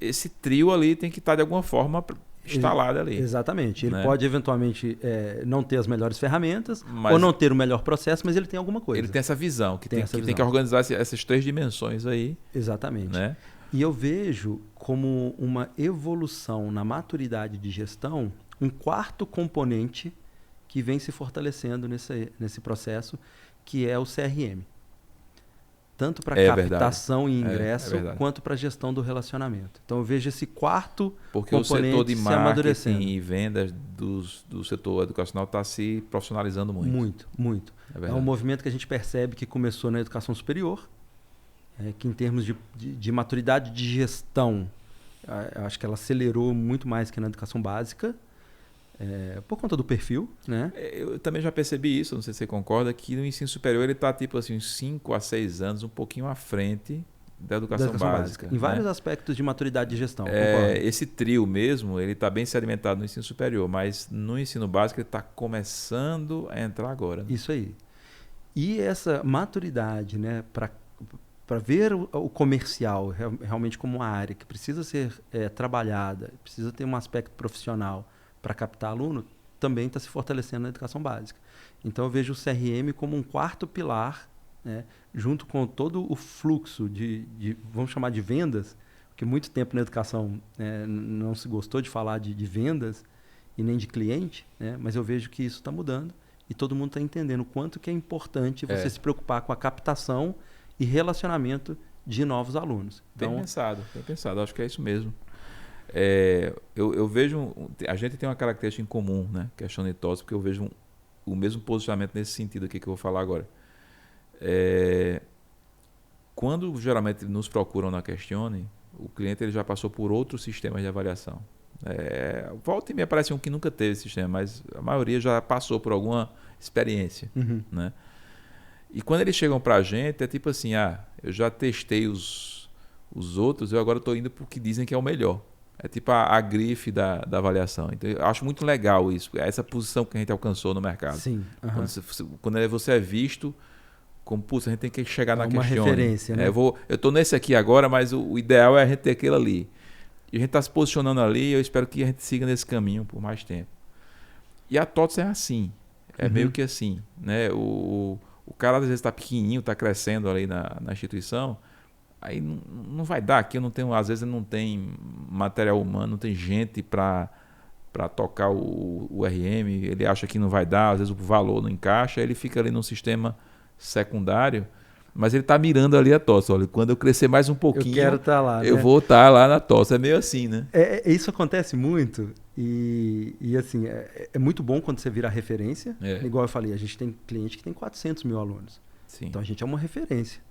esse trio ali tem que estar, de alguma forma, instalado ali.
Exatamente. Ele
né?
pode, eventualmente, não ter as melhores ferramentas, ou não ter o melhor processo, mas ele tem alguma coisa.
Ele tem essa visão, que tem que organizar essas três dimensões aí.
Exatamente.
Né?
E eu vejo como uma evolução na maturidade de gestão, um quarto componente que vem se fortalecendo nesse processo, que é o CRM. Tanto para captação
verdade.
e ingresso, quanto para a gestão do relacionamento. Então eu vejo esse quarto
Porque
componente
o setor de
se amadurecendo.
marketing e vendas do setor educacional está se profissionalizando muito.
Muito, muito. É um movimento que a gente percebe que começou na educação superior, que em termos de maturidade de gestão, eu acho que ela acelerou muito mais que na educação básica, por conta do perfil, né?
Eu também já percebi isso, não sei se você concorda, que no ensino superior ele está tipo assim, uns 5 a 6 anos, um pouquinho à frente da educação básica.
Em vários aspectos de maturidade de gestão.
Esse trio mesmo, ele está bem sedimentado no ensino superior, mas no ensino básico ele está começando a entrar agora. Né?
Isso aí. E essa maturidade, né, para ver o comercial realmente como uma área que precisa ser trabalhada, precisa ter um aspecto profissional para captar aluno, também está se fortalecendo na educação básica. Então eu vejo o CRM como um quarto pilar, né, junto com todo o fluxo vamos chamar de vendas, porque muito tempo na educação não se gostou de falar de vendas e nem de cliente, né, mas eu vejo que isso está mudando e todo mundo está entendendo o quanto que é importante você se preocupar com a captação e relacionamento de novos alunos.
Então, bem pensado, acho que é isso mesmo. Eu vejo, a gente tem uma característica em comum, né? Questão e TOTS, porque eu vejo o mesmo posicionamento nesse sentido aqui que eu vou falar agora. Quando geralmente nos procuram na Questione, o cliente ele já passou por outros sistemas de avaliação. Volta e meia aparece um que nunca teve esse sistema, mas a maioria já passou por alguma experiência. Né? E quando eles chegam para a gente, é tipo assim, eu já testei os outros, eu agora estou indo para o que dizem que é o melhor. É tipo a grife da avaliação. Então, eu acho muito legal isso, essa posição que a gente alcançou no mercado.
Sim.
Quando você é visto como, a gente tem que chegar na Questione.
Uma referência, né?
Eu estou nesse aqui agora, mas o ideal é a gente ter aquele ali. E a gente está se posicionando ali, e eu espero que a gente siga nesse caminho por mais tempo. E a TOTS é assim. Meio que assim. Né? O cara às vezes está pequenininho, está crescendo ali na instituição, aí não vai dar. Aqui às vezes não tem material humano, não tem gente para tocar o RM, ele acha que não vai dar, às vezes o valor não encaixa, ele fica ali num sistema secundário, mas ele está mirando ali a TOTS. Olha, quando eu crescer mais um pouquinho,
eu quero estar lá,
eu vou estar lá na TOTS. É meio assim, né?
Isso acontece muito e assim, é muito bom quando você vira referência. Igual eu falei, a gente tem cliente que tem 400 mil alunos.
Sim.
Então a gente é uma referência.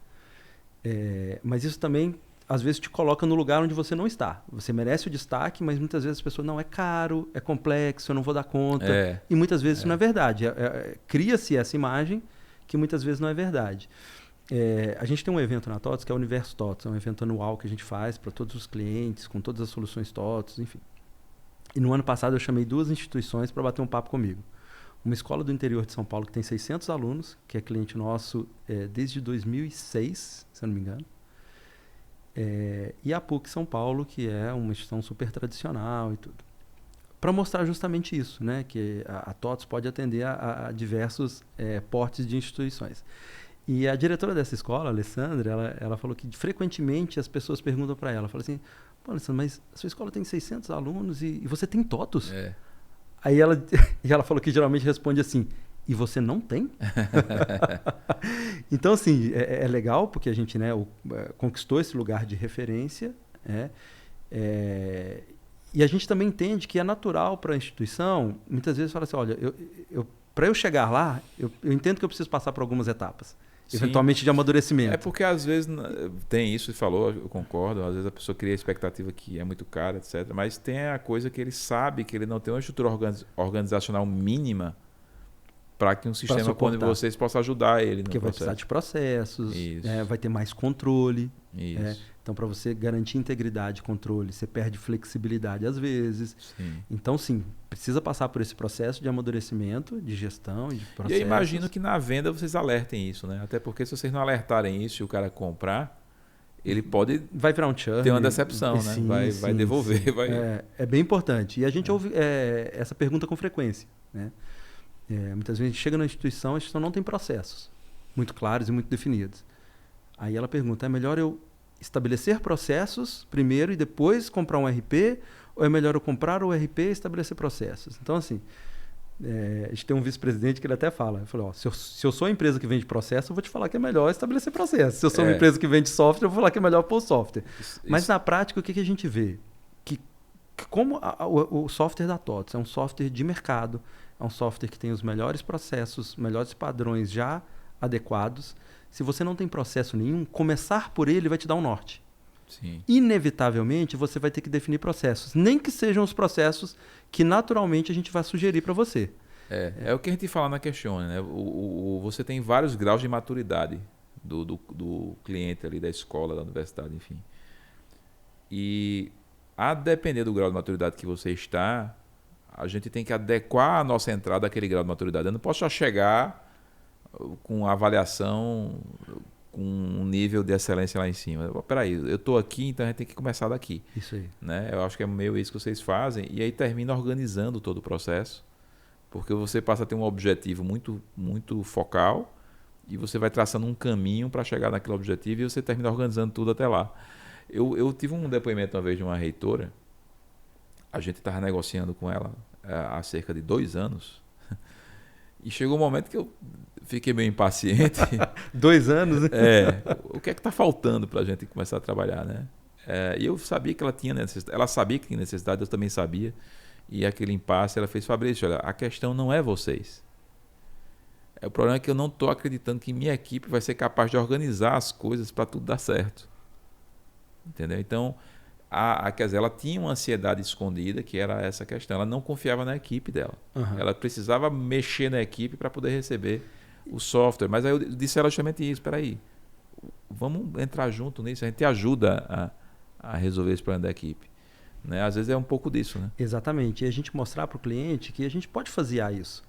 Mas isso também, às vezes, te coloca no lugar onde você não está. Você merece o destaque, mas muitas vezes as pessoas, não, é caro, é complexo, eu não vou dar conta. E muitas vezes isso não é verdade. Cria-se essa imagem que muitas vezes não é verdade. A gente tem um evento na TOTS que é o Universo TOTS, é um evento anual que a gente faz para todos os clientes, com todas as soluções TOTS, enfim. E no ano passado eu chamei 2 instituições para bater um papo comigo. Uma escola do interior de São Paulo que tem 600 alunos, que é cliente nosso desde 2006, se eu não me engano. E a PUC São Paulo, que é uma instituição super tradicional e tudo. para mostrar justamente isso, né? Que a TOTVS pode atender a diversos portes de instituições. E a diretora dessa escola, a Alessandra, ela falou que frequentemente as pessoas perguntam para ela, falam assim, pô, Alessandra, mas a sua escola tem 600 alunos e você tem TOTVS? Aí ela falou que geralmente responde assim, e você não tem? Então, assim, é legal porque a gente, né, conquistou esse lugar de referência, e a gente também entende que é natural para a instituição, muitas vezes fala assim, olha, para eu chegar lá, eu entendo que eu preciso passar por algumas etapas. Sim. Eventualmente de amadurecimento.
É porque às vezes tem isso, você falou, eu concordo, às vezes a pessoa cria a expectativa que é muito cara, etc. Mas tem a coisa que ele sabe que ele não tem uma estrutura organizacional mínima para que um sistema quando vocês possa ajudar ele.
Porque vai precisar de processos, vai ter mais controle. Então, para você garantir integridade e controle, você perde flexibilidade às vezes.
Sim.
Então, sim, precisa passar por esse processo de amadurecimento, de gestão, de processos.
E eu imagino que na venda vocês alertem isso, né? Até porque se vocês não alertarem isso e o cara comprar, ele pode
vai virar um churn,
ter uma decepção, né?
Sim,
vai devolver.
Sim.
Vai...
É bem importante. E a gente ouve essa pergunta com frequência, né? Muitas vezes a gente chega na instituição, a instituição não tem processos muito claros e muito definidos. Aí ela pergunta, é melhor eu estabelecer processos primeiro e depois comprar um RP, ou é melhor eu comprar o RP e estabelecer processos? Então, assim, a gente tem um vice-presidente que ele até fala, ele falou, se eu sou uma empresa que vende processo, eu vou te falar que é melhor estabelecer processo. Se eu sou uma empresa que vende software, eu vou falar que é melhor pôr software. Mas na prática, o que a gente vê? Que como o software da TOTVS é um software de mercado, é um software que tem os melhores processos, melhores padrões já adequados. Se você não tem processo nenhum, começar por ele vai te dar um norte.
Sim.
Inevitavelmente, você vai ter que definir processos. Nem que sejam os processos que naturalmente a gente vai sugerir para você.
É o que a gente fala na Questione, né? Você tem vários graus de maturidade do cliente ali, da escola, da universidade, enfim. E a depender do grau de maturidade que você está, a gente tem que adequar a nossa entrada àquele grau de maturidade. Eu não posso só chegar com avaliação, com um nível de excelência lá em cima. Peraí, eu estou aqui, então a gente tem que começar daqui.
Isso aí.
Né? Eu acho que é meio isso que vocês fazem. E aí termina organizando todo o processo, porque você passa a ter um objetivo muito, muito focal e você vai traçando um caminho para chegar naquele objetivo e você termina organizando tudo até lá. Eu tive um depoimento uma vez de uma reitora, a gente estava negociando com ela há cerca de 2 anos, e chegou um momento que eu fiquei meio impaciente.
2 anos?
O que é que está faltando para a gente começar a trabalhar, né? E eu sabia que ela tinha necessidade, ela sabia que tinha necessidade, eu também sabia, e aquele impasse, ela fez, Fabrício, olha, a questão não é vocês. O problema é que eu não estou acreditando que minha equipe vai ser capaz de organizar as coisas para tudo dar certo. Entendeu? Então, quer dizer, ela tinha uma ansiedade escondida, que era essa questão. Ela não confiava na equipe dela.
Uhum.
Ela precisava mexer na equipe para poder receber o software. Mas aí eu disse a ela justamente isso. Espera aí, vamos entrar junto nisso. A gente ajuda a resolver esse problema da equipe. Né? Às vezes é um pouco disso. Né?
Exatamente. E a gente mostrar para o cliente que a gente pode fazer isso.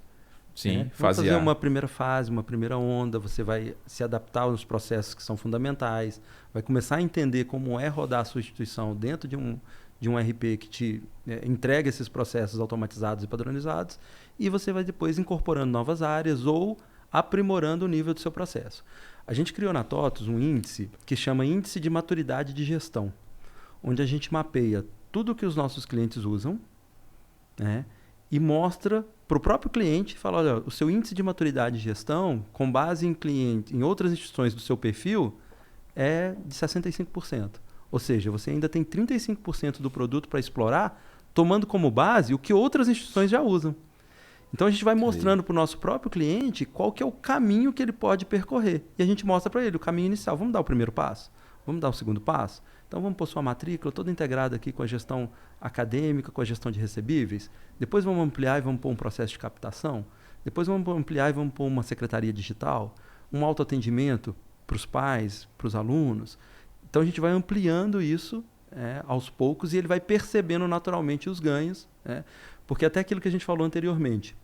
Sim,
fazer uma primeira fase, uma primeira onda, você vai se adaptar aos processos que são fundamentais, vai começar a entender como é rodar a sua instituição dentro de um RP que te entrega esses processos automatizados e padronizados, e você vai depois incorporando novas áreas ou aprimorando o nível do seu processo. A gente criou na TOTVS um índice que chama Índice de Maturidade de Gestão, onde a gente mapeia tudo que os nossos clientes usam, né, e mostra para o próprio cliente, fala, olha, o seu índice de maturidade de gestão, com base em outras instituições do seu perfil, é de 65%. Ou seja, você ainda tem 35% do produto para explorar, tomando como base o que outras instituições já usam. Então a gente vai mostrando para o nosso próprio cliente qual que é o caminho que ele pode percorrer. E a gente mostra para ele o caminho inicial. Vamos dar o primeiro passo? Vamos dar o segundo passo? Então vamos pôr sua matrícula toda integrada aqui com a gestão acadêmica, com a gestão de recebíveis. Depois vamos ampliar e vamos pôr um processo de captação. Depois vamos ampliar e vamos pôr uma secretaria digital, um autoatendimento para os pais, para os alunos. Então a gente vai ampliando isso aos poucos e ele vai percebendo naturalmente os ganhos. Porque até aquilo que a gente falou anteriormente.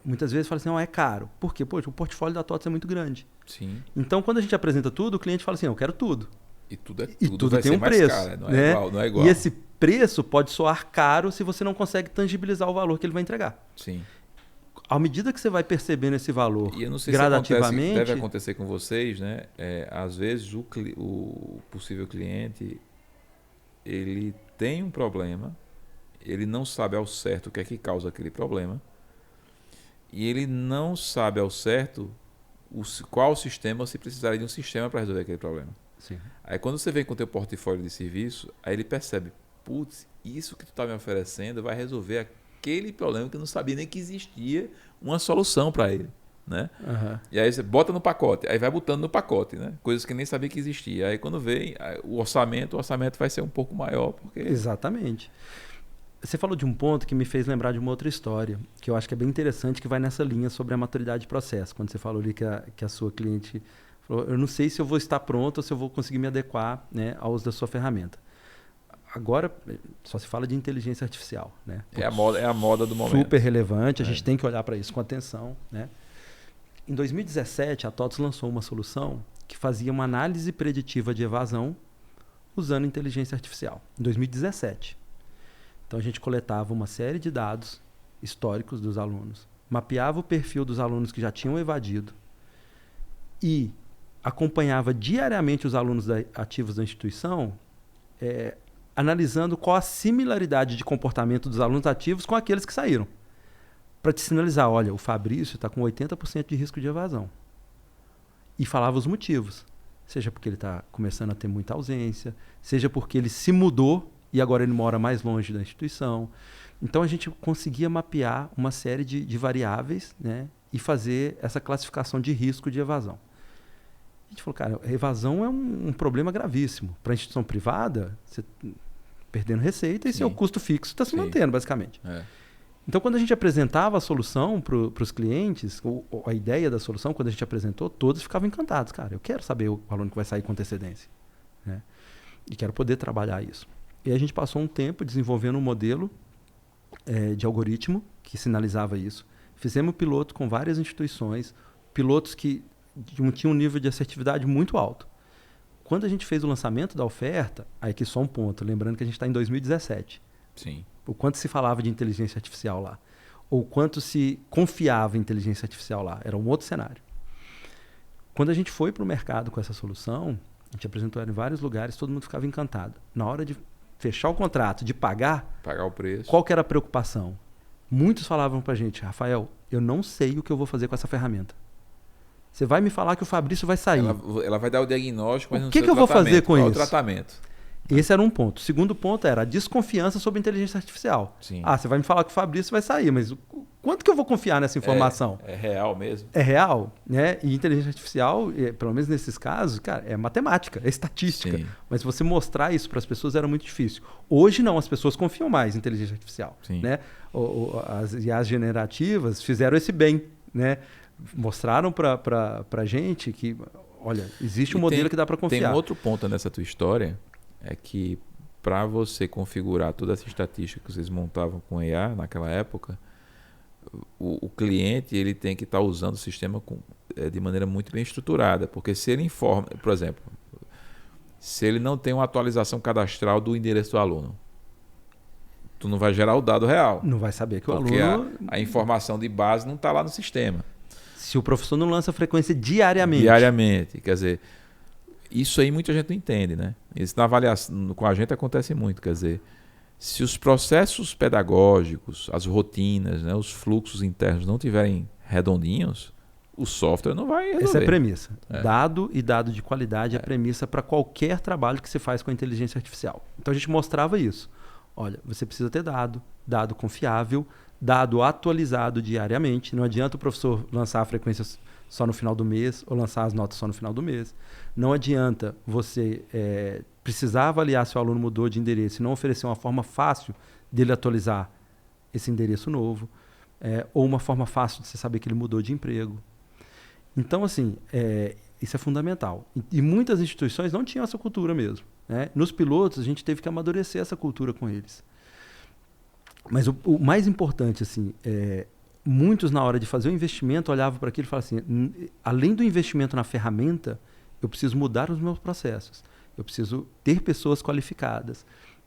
Muitas vezes fala assim, não, é caro. Por quê? Poxa, o portfólio da TOTVS é muito grande.
Sim.
Então quando a gente apresenta tudo, o cliente fala assim, eu quero tudo.
E tudo
vai
tem
ser
um
mais
preço,
caro,
não é igual.
E esse preço pode soar caro se você não consegue tangibilizar o valor que ele vai entregar.
Sim.
À medida que você vai percebendo esse valor
E eu não sei
gradativamente...
se deve acontecer com vocês, né? Às vezes o possível cliente, ele tem um problema, ele não sabe ao certo o que é que causa aquele problema, e ele não sabe ao certo qual sistema, ou se precisaria de um sistema para resolver aquele problema.
Sim.
Aí quando você vem com o teu portfólio de serviço, aí ele percebe, putz, isso que tu está me oferecendo vai resolver aquele problema que eu não sabia nem que existia uma solução para ele, né?
Uhum.
E aí você bota no pacote, aí vai botando no pacote, né? Coisas que nem sabia que existia. Aí quando vem o orçamento vai ser um pouco maior. Porque...
Exatamente. Você falou de um ponto que me fez lembrar de uma outra história, que eu acho que é bem interessante, que vai nessa linha sobre a maturidade de processo. Quando você falou ali que a sua cliente falou, eu não sei se eu vou estar pronto ou se eu vou conseguir me adequar, né, ao uso da sua ferramenta. Agora, só se fala de inteligência artificial, né?
É a moda do momento.
Super relevante, a gente tem que olhar para isso com atenção, né? Em 2017, a TOTS lançou uma solução que fazia uma análise preditiva de evasão usando inteligência artificial. Em 2017. Então, a gente coletava uma série de dados históricos dos alunos, mapeava o perfil dos alunos que já tinham evadido e acompanhava diariamente os alunos ativos da instituição, analisando qual a similaridade de comportamento dos alunos ativos com aqueles que saíram. Para te sinalizar, olha, o Fabrício está com 80% de risco de evasão. E falava os motivos. Seja porque ele está começando a ter muita ausência, seja porque ele se mudou e agora ele mora mais longe da instituição. Então a gente conseguia mapear uma série de variáveis, né, e fazer essa classificação de risco de evasão. A gente falou, cara, a evasão é um problema gravíssimo. Para a instituição privada, você perdendo receita e seu custo fixo está se mantendo, basicamente. Então, quando a gente apresentava a solução para os clientes, ou a ideia da solução, quando a gente apresentou, todos ficavam encantados. Cara, eu quero saber o aluno que vai sair com antecedência, né? E quero poder trabalhar isso. E a gente passou um tempo desenvolvendo um modelo de algoritmo que sinalizava isso. Fizemos piloto com várias instituições, pilotos que tinham um nível de assertividade muito alto. Quando a gente fez o lançamento da oferta, aí aqui só um ponto, lembrando que a gente está em 2017.
Sim.
O quanto se falava de inteligência artificial lá, ou quanto se confiava em inteligência artificial lá, era um outro cenário. Quando a gente foi para o mercado com essa solução, a gente apresentou ela em vários lugares, todo mundo ficava encantado. Na hora de fechar o contrato, de pagar
o preço,
qual que era a preocupação? Muitos falavam para a gente, Rafael, eu não sei o que eu vou fazer com essa ferramenta. Você vai me falar que o Fabrício vai sair.
Ela vai dar o diagnóstico, mas
o que eu vou fazer com isso?
O tratamento.
Esse era um ponto. O segundo ponto era a desconfiança sobre a inteligência artificial.
Sim.
Você vai me falar que o Fabrício vai sair, mas quanto que eu vou confiar nessa informação?
É real mesmo?
É real, né? E inteligência artificial, pelo menos nesses casos, cara, é matemática, é estatística. Sim. Mas você mostrar isso para as pessoas era muito difícil. Hoje não, as pessoas confiam mais em inteligência artificial.
Sim.
Né? As IAs generativas fizeram esse bem, né? Mostraram para a gente que, olha, existe um modelo que dá para confiar.
Tem um outro ponto nessa tua história, é que para você configurar toda essa estatística que vocês montavam com IA naquela época, o cliente ele tem que estar usando o sistema de maneira muito bem estruturada, porque se ele informa, por exemplo, se ele não tem uma atualização cadastral do endereço do aluno, tu não vai gerar o dado real.
Não vai saber que o aluno...
Porque a informação de base não está lá no sistema.
Se o professor não lança frequência diariamente.
Diariamente, quer dizer... Isso aí muita gente não entende, né? Isso na avaliação com a gente acontece muito, quer dizer, se os processos pedagógicos, as rotinas, né, os fluxos internos não tiverem redondinhos, o software não vai resolver.
Essa é a premissa. Dado e dado de qualidade é a premissa para qualquer trabalho que se faz com a inteligência artificial. Então a gente mostrava isso. Olha, você precisa ter dado confiável, dado atualizado diariamente. Não adianta o professor lançar a frequência só no final do mês ou lançar as notas só no final do mês. Não adianta você precisar avaliar se o aluno mudou de endereço e não oferecer uma forma fácil dele atualizar esse endereço novo, ou uma forma fácil de você saber que ele mudou de emprego. Então, assim, isso é fundamental. E muitas instituições não tinham essa cultura mesmo, né? Nos pilotos, a gente teve que amadurecer essa cultura com eles. Mas o mais importante, assim, muitos na hora de fazer o investimento olhavam para aquilo e falavam assim, além do investimento na ferramenta, eu preciso mudar os meus processos. Eu preciso ter pessoas qualificadas.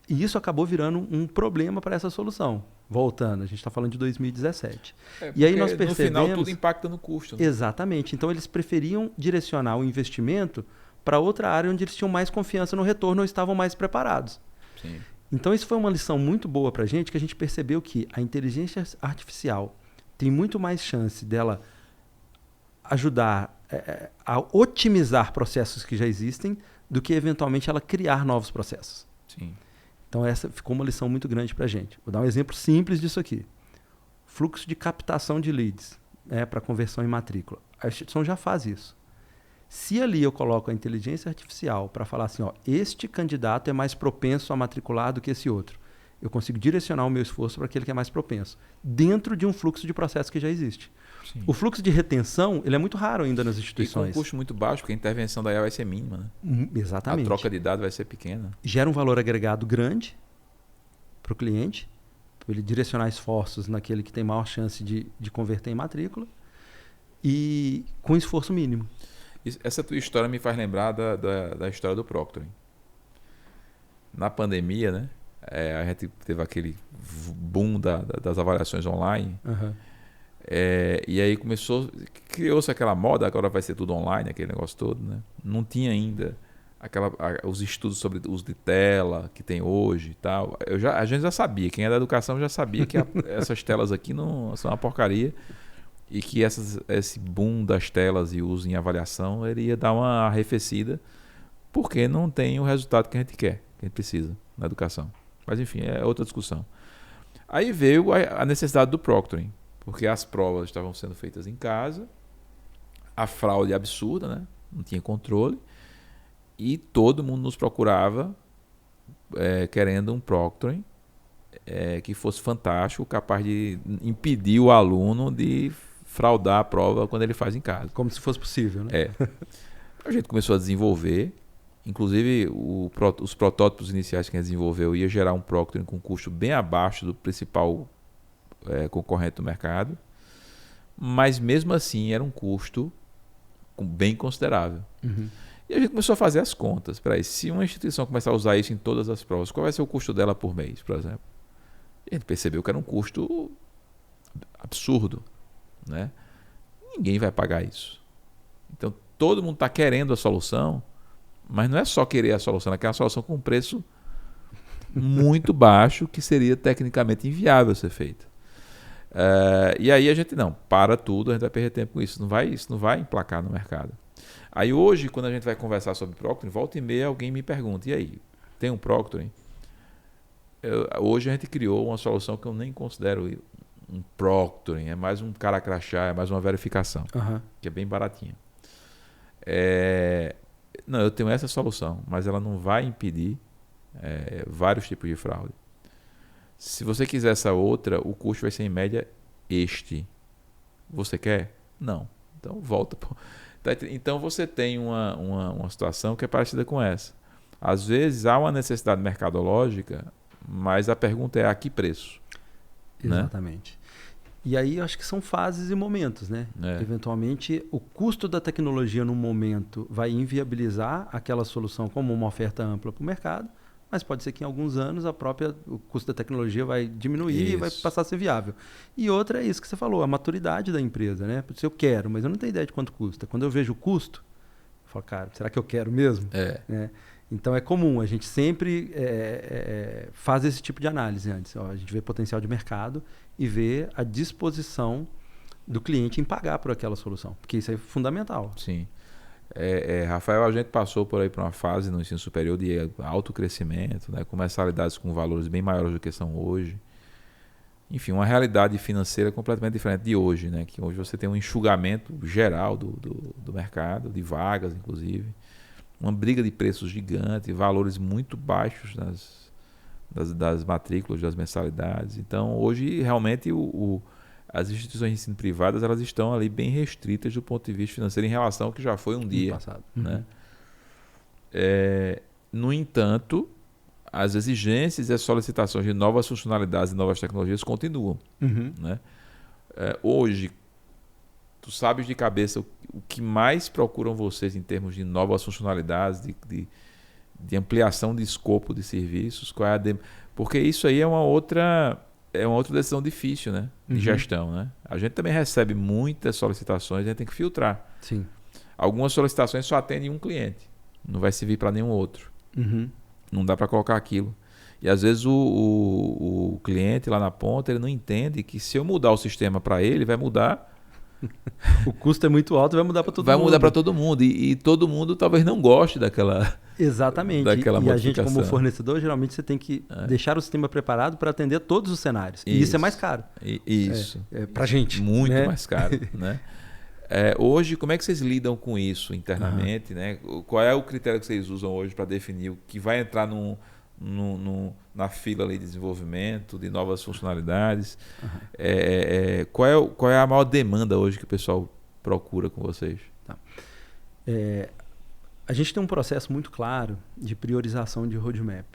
E isso acabou virando um problema para essa solução. Voltando, a gente está falando de 2017. E aí nós percebemos...
No final tudo impacta no custo. Né?
Exatamente. Então eles preferiam direcionar o investimento para outra área onde eles tinham mais confiança no retorno ou estavam mais preparados.
Sim.
Então isso foi uma lição muito boa para a gente, que a gente percebeu que a inteligência artificial tem muito mais chance dela ajudar a otimizar processos que já existem do que eventualmente ela criar novos processos.
Sim.
Então essa ficou uma lição muito grande para a gente. Vou dar um exemplo simples disso aqui. Fluxo de captação de leads para conversão em matrícula. A instituição já faz isso. Se ali eu coloco a inteligência artificial para falar assim, ó, este candidato é mais propenso a matricular do que esse outro, eu consigo direcionar o meu esforço para aquele que é mais propenso, dentro de um fluxo de processo que já existe.
Sim.
O fluxo de retenção ele é muito raro ainda nas instituições.
E com um custo muito baixo, porque a intervenção da IA vai ser mínima. Né?
Exatamente.
A troca de dados vai ser pequena.
Gera um valor agregado grande para o cliente, para ele direcionar esforços naquele que tem maior chance de converter em matrícula, e com esforço mínimo.
Essa tua história me faz lembrar da história do Proctoring. Na pandemia, né? A gente teve aquele boom das avaliações online.
Uhum.
E aí criou-se aquela moda, agora vai ser tudo online, aquele negócio todo, né? Não tinha ainda os estudos sobre o uso de tela que tem hoje e tal. A gente já sabia, quem é da educação já sabia que essas telas aqui não são uma porcaria e que esse boom das telas e uso em avaliação ele ia dar uma arrefecida porque não tem o resultado que a gente quer, que a gente precisa na educação. Mas enfim, é outra discussão. Aí veio a necessidade do Proctoring, porque as provas estavam sendo feitas em casa, a fraude absurda, né? Não tinha controle, e todo mundo nos procurava querendo um Proctoring que fosse fantástico, capaz de impedir o aluno de fraudar a prova quando ele faz em casa.
Como se fosse possível, né?
A gente começou a desenvolver, inclusive os protótipos iniciais que a gente desenvolveu ia gerar um Proctoring com custo bem abaixo do principal concorrente do mercado, mas mesmo assim era um custo bem considerável.
Uhum.
E a gente começou a fazer as contas. Espera aí, se uma instituição começar a usar isso em todas as provas, qual vai ser o custo dela por mês, por exemplo? E a gente percebeu que era um custo absurdo, né? Ninguém vai pagar isso. Então todo mundo está querendo a solução, mas não é só querer a solução, é que é uma solução com um preço muito baixo que seria tecnicamente inviável ser feita. E aí a gente para tudo, a gente vai perder tempo com isso. Isso não vai emplacar no mercado. Aí hoje, quando a gente vai conversar sobre Proctoring, volta e meia alguém me pergunta, e aí, tem um Proctoring? Hoje a gente criou uma solução que eu nem considero um Proctoring, é mais um cara crachá, é mais uma verificação, que é bem baratinha. Não, eu tenho essa solução, mas ela não vai impedir vários tipos de fraude. Se você quiser essa outra, o custo vai ser em média este. Você quer? Não. Então volta. Então você tem uma situação que é parecida com essa. Às vezes há uma necessidade mercadológica, mas a pergunta é a que preço?
Exatamente. Né? E aí eu acho que são fases e momentos, né? Eventualmente o custo da tecnologia no momento vai inviabilizar aquela solução como uma oferta ampla para o mercado, mas pode ser que em alguns anos o custo da tecnologia vai diminuir e vai passar a ser viável. E outra é isso que você falou, a maturidade da empresa, né? Se eu quero, mas eu não tenho ideia de quanto custa. Quando eu vejo o custo, eu falo, cara, será que eu quero mesmo? Então é comum, a gente sempre faz esse tipo de análise antes. A gente vê potencial de mercado e vê a disposição do cliente em pagar por aquela solução, porque isso é fundamental.
Sim. Rafael, a gente passou por uma fase no ensino superior de alto crescimento, né, com mensalidades com valores bem maiores do que são hoje. Enfim, uma realidade financeira completamente diferente de hoje, né, que hoje você tem um enxugamento geral do mercado, de vagas inclusive, uma briga de preços gigante, valores muito baixos das matrículas, das mensalidades. Então, hoje, realmente, as instituições de ensino privadas elas estão ali bem restritas do ponto de vista financeiro em relação ao que já foi um dia.
Passado.
Né? No entanto, as exigências e as solicitações de novas funcionalidades e novas tecnologias continuam. Né? Hoje, tu sabes de cabeça o que mais procuram vocês em termos de novas funcionalidades, de ampliação de escopo de serviços, porque isso aí é uma outra decisão difícil, né? De gestão, né? A gente também recebe muitas solicitações, a gente tem que filtrar.
Sim.
Algumas solicitações só atendem um cliente, não vai servir para nenhum outro. Não dá para colocar aquilo. E às vezes o cliente lá na ponta, ele não entende que se eu mudar o sistema para ele, vai mudar.
O custo é muito alto e vai mudar para todo mundo.
Vai mudar para todo mundo. E todo mundo talvez não goste daquela.
Exatamente.
Daquela
e a gente, como
modificação.
Fornecedor, geralmente você tem que deixar o sistema preparado para atender todos os cenários. E isso é mais caro.
Isso.
Para a gente.
Muito
né?
mais caro. Né? Hoje, como é que vocês lidam com isso internamente? Né? Qual é o critério que vocês usam hoje para definir o que vai entrar na fila ali de desenvolvimento, de novas funcionalidades? Qual é a maior demanda hoje que o pessoal procura com vocês?
Tá. A gente tem um processo muito claro de priorização de roadmap.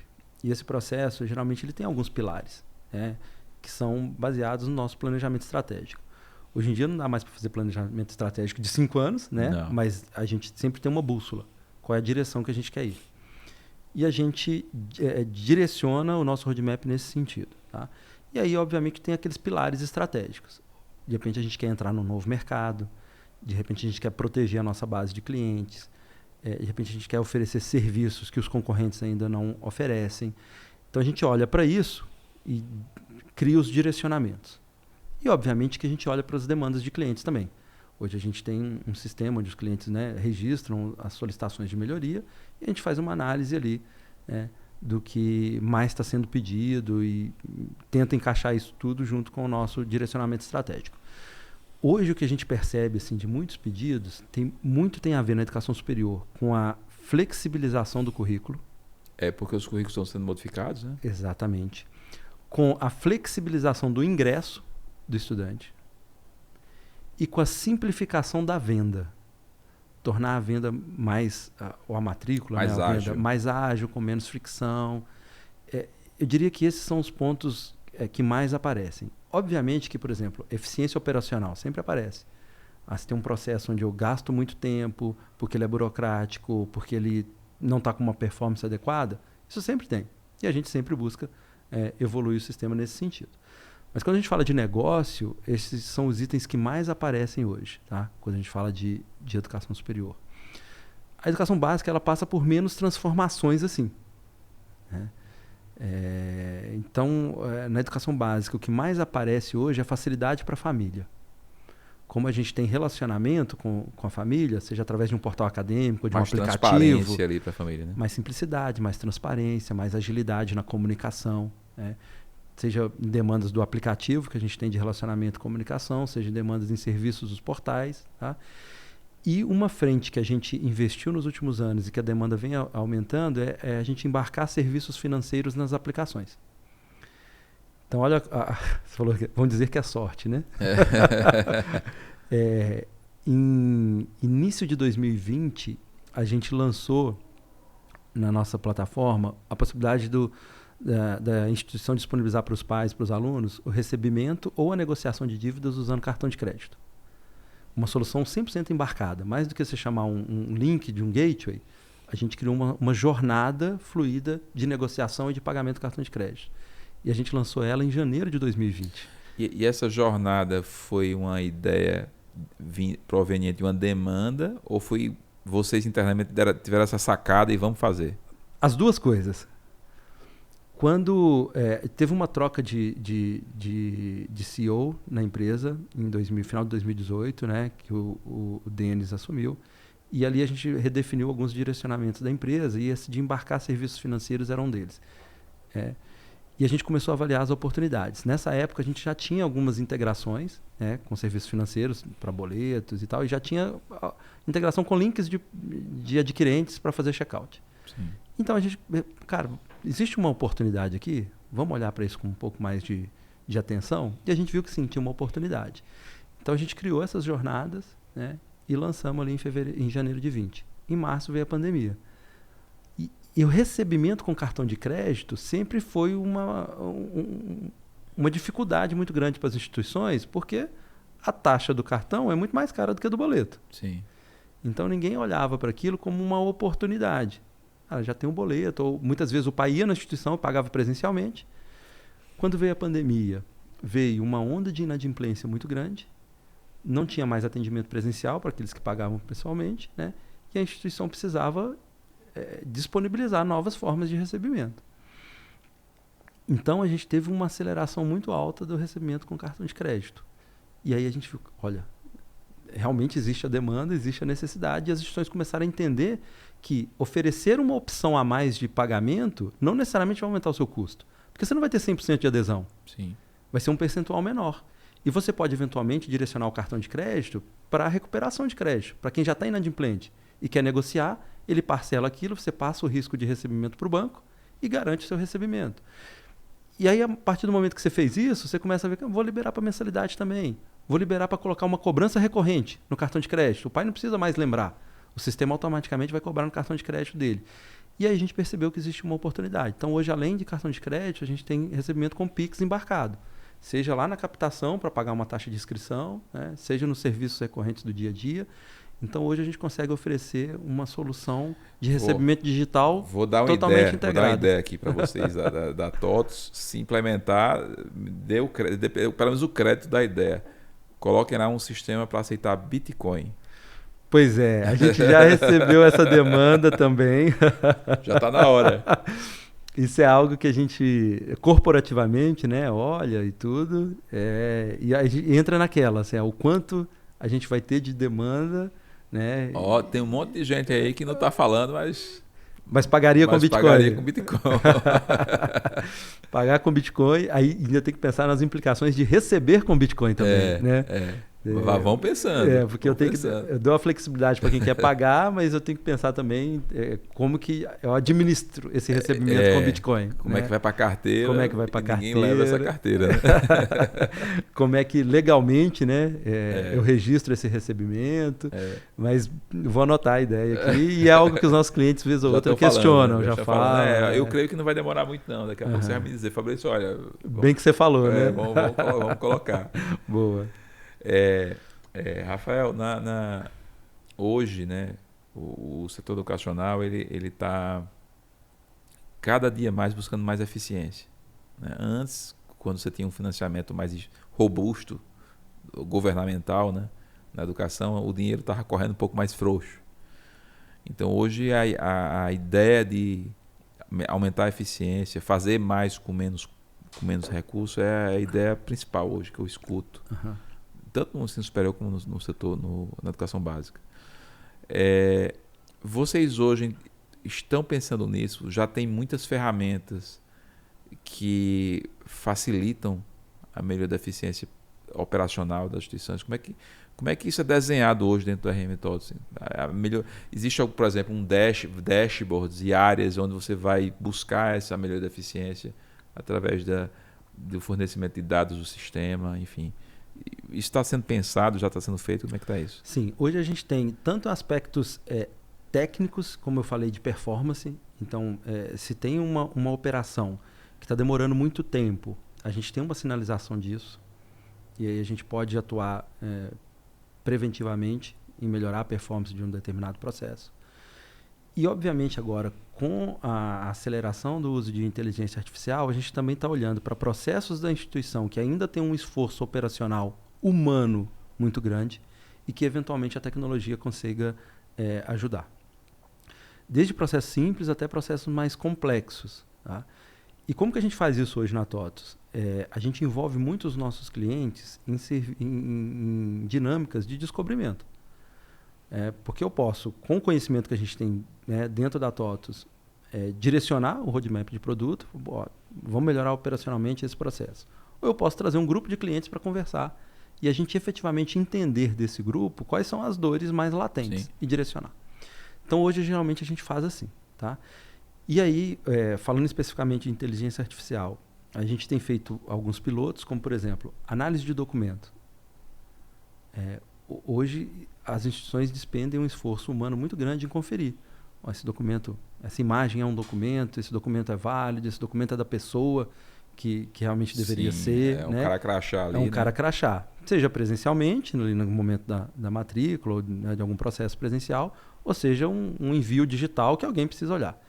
E esse processo, geralmente, ele tem alguns pilares, né, que são baseados no nosso planejamento estratégico. Hoje em dia não dá mais para fazer planejamento estratégico de 5 anos, né? Mas a gente sempre tem uma bússola. Qual é a direção que a gente quer ir? E a gente direciona o nosso roadmap nesse sentido. Tá? E aí, obviamente, tem aqueles pilares estratégicos. De repente, a gente quer entrar num novo mercado. De repente, a gente quer proteger a nossa base de clientes. De repente, a gente quer oferecer serviços que os concorrentes ainda não oferecem. Então, a gente olha para isso e cria os direcionamentos. E, obviamente, que a gente olha para as demandas de clientes também. Hoje, a gente tem um sistema onde os clientes, né, registram as solicitações de melhoria e a gente faz uma análise ali, né, do que mais está sendo pedido e tenta encaixar isso tudo junto com o nosso direcionamento estratégico. Hoje, o que a gente percebe assim, de muitos pedidos tem a ver na educação superior com a flexibilização do currículo.
Porque os currículos estão sendo modificados, né?
Exatamente. Com a flexibilização do ingresso do estudante e com a simplificação da venda. Tornar a venda mais, ou a matrícula,
mais,
né,
ágil.
Venda mais ágil, com menos fricção. Eu diria que esses são os pontos que mais aparecem. Obviamente que, por exemplo, eficiência operacional sempre aparece. Se tem um processo onde eu gasto muito tempo, porque ele é burocrático, porque ele não está com uma performance adequada, isso sempre tem. E a gente sempre busca evoluir o sistema nesse sentido. Mas quando a gente fala de negócio, esses são os itens que mais aparecem hoje, tá? Quando a gente fala de educação superior. A educação básica ela passa por menos transformações assim, né? Então, na educação básica, o que mais aparece hoje é facilidade para a família. Como a gente tem relacionamento com a família, seja através de um portal acadêmico, de um aplicativo.
Mais transparência ali para a família, né?
Mais simplicidade, mais transparência, mais agilidade na comunicação, né? Seja em demandas do aplicativo que a gente tem de relacionamento e comunicação, seja em demandas em serviços dos portais. Tá? E uma frente que a gente investiu nos últimos anos e que a demanda vem aumentando é a gente embarcar serviços financeiros nas aplicações. Então, olha, você falou que, vamos dizer que é sorte, né? Em início de 2020, a gente lançou na nossa plataforma a possibilidade da instituição disponibilizar para os pais, para os alunos, o recebimento ou a negociação de dívidas usando cartão de crédito. Uma solução 100% embarcada. Mais do que você chamar um link de um gateway, a gente criou uma jornada fluida de negociação e de pagamento do cartão de crédito. E a gente lançou ela em janeiro de 2020.
E essa jornada foi uma ideia proveniente de uma demanda ou foi vocês internamente tiveram essa sacada e vamos fazer?
As duas coisas. Quando teve uma troca de CEO na empresa, final de 2018, né, que o Denis assumiu, e ali a gente redefiniu alguns direcionamentos da empresa, e esse de embarcar serviços financeiros era um deles. E a gente começou a avaliar as oportunidades. Nessa época, a gente já tinha algumas integrações, né, com serviços financeiros para boletos e tal, e já tinha integração com links de adquirentes para fazer checkout.
Sim.
Então, a gente, cara, existe uma oportunidade aqui, vamos olhar para isso com um pouco mais de atenção, e a gente viu que sim, tinha uma oportunidade. Então, a gente criou essas jornadas, né, e lançamos ali em janeiro de 20. Em março veio a pandemia. E o recebimento com cartão de crédito sempre foi uma dificuldade muito grande para as instituições, porque a taxa do cartão é muito mais cara do que a do boleto.
Sim.
Então, ninguém olhava para aquilo como uma oportunidade. Cara, já tem um boleto. Ou, muitas vezes o pai ia na instituição e pagava presencialmente. Quando veio a pandemia, veio uma onda de inadimplência muito grande. Não tinha mais atendimento presencial para aqueles que pagavam pessoalmente, né? E a instituição precisava disponibilizar novas formas de recebimento. Então, a gente teve uma aceleração muito alta do recebimento com cartão de crédito. E aí a gente viu, olha, realmente existe a demanda, existe a necessidade, e as instituições começaram a entender que oferecer uma opção a mais de pagamento não necessariamente vai aumentar o seu custo. Porque você não vai ter 100% de adesão.
Sim.
Vai ser um percentual menor. E você pode, eventualmente, direcionar o cartão de crédito para a recuperação de crédito. Para quem já está inadimplente e quer negociar, ele parcela aquilo, você passa o risco de recebimento para o banco e garante o seu recebimento. E aí, a partir do momento que você fez isso, você começa a ver que eu vou liberar para mensalidade também. Vou liberar para colocar uma cobrança recorrente no cartão de crédito. O pai não precisa mais lembrar. O sistema automaticamente vai cobrar no cartão de crédito dele. E aí a gente percebeu que existe uma oportunidade. Então, hoje, além de cartão de crédito, a gente tem recebimento com Pix embarcado. Seja lá na captação para pagar uma taxa de inscrição, né? Seja nos serviços recorrentes do dia a dia. Então, hoje a gente consegue oferecer uma solução de recebimento digital totalmente integrada.
Vou dar uma ideia aqui para vocês da TOTOS. Se implementar, dê pelo menos o crédito da ideia. Coloquem lá um sistema para aceitar Bitcoin.
Pois é, a gente já recebeu essa demanda também.
Já está na hora.
Isso é algo que a gente, corporativamente, né, olha e tudo, e a gente entra naquela, assim, o quanto a gente vai ter de demanda, né?
Tem um monte de gente aí que não está falando,
mas pagaria com Bitcoin.
Pagaria com Bitcoin.
Pagar com Bitcoin, aí ainda tem que pensar nas implicações de receber com Bitcoin também, né?
Vão pensando.
Porque eu dou a flexibilidade para quem quer pagar, mas eu tenho que pensar também como que eu administro esse recebimento com Bitcoin.
Como é que vai para a carteira?
Como é que vai para a carteira?
Ninguém leva essa carteira. Né?
Como é que legalmente, né, eu registro esse recebimento? Mas vou anotar a ideia aqui e é algo que os nossos clientes, vez ou outra, questionam, já falam.
Eu creio que não vai demorar muito não. Daqui a pouco você vai me dizer, Fabrício, olha...
Bem que você falou, né?
Vamos colocar.
Boa.
Rafael, hoje, né, o setor educacional ele está cada dia mais buscando mais eficiência. Né? Antes, quando você tinha um financiamento mais robusto, governamental, né, na educação, o dinheiro estava correndo um pouco mais frouxo. Então, hoje, a ideia de aumentar a eficiência, fazer mais com menos recursos, é a ideia principal hoje que eu escuto.
Uhum.
Tanto no ensino superior como no setor, na educação básica. Vocês hoje estão pensando nisso? Já tem muitas ferramentas que facilitam a melhoria da eficiência operacional das instituições. Como é que isso é desenhado hoje dentro do RM TOTOS? Existe, por exemplo, dashboards e áreas onde você vai buscar essa melhoria da eficiência através do fornecimento de dados do sistema, enfim. Isso está sendo pensado, já está sendo feito? Como é que está isso?
Sim, hoje a gente tem tanto aspectos técnicos, como eu falei, de performance. Então, se tem uma operação que está demorando muito tempo, a gente tem uma sinalização disso. E aí a gente pode atuar preventivamente em melhorar a performance de um determinado processo. E, obviamente, agora, com a aceleração do uso de inteligência artificial, a gente também está olhando para processos da instituição que ainda tem um esforço operacional humano muito grande e que, eventualmente, a tecnologia consiga ajudar. Desde processos simples até processos mais complexos. Tá? E como que a gente faz isso hoje na TOTOS? A gente envolve muito os nossos clientes em dinâmicas de descobrimento. Porque eu posso, com o conhecimento que a gente tem, né, dentro da TOTOS, direcionar o roadmap de produto, vamos melhorar operacionalmente esse processo. Ou eu posso trazer um grupo de clientes para conversar e a gente efetivamente entender desse grupo quais são as dores mais latentes. Sim. E direcionar. Então, hoje, geralmente, a gente faz assim. Tá? E aí, falando especificamente de inteligência artificial, a gente tem feito alguns pilotos, como, por exemplo, análise de documento. Hoje, as instituições despendem um esforço humano muito grande em conferir. Esse documento, essa imagem é um documento, esse documento é válido, esse documento é da pessoa que realmente deveria ser.
É um cara crachá ali.
É um cara crachá. Seja presencialmente, no momento da matrícula, ou, né, de algum processo presencial, ou seja, um envio digital que alguém precisa olhar.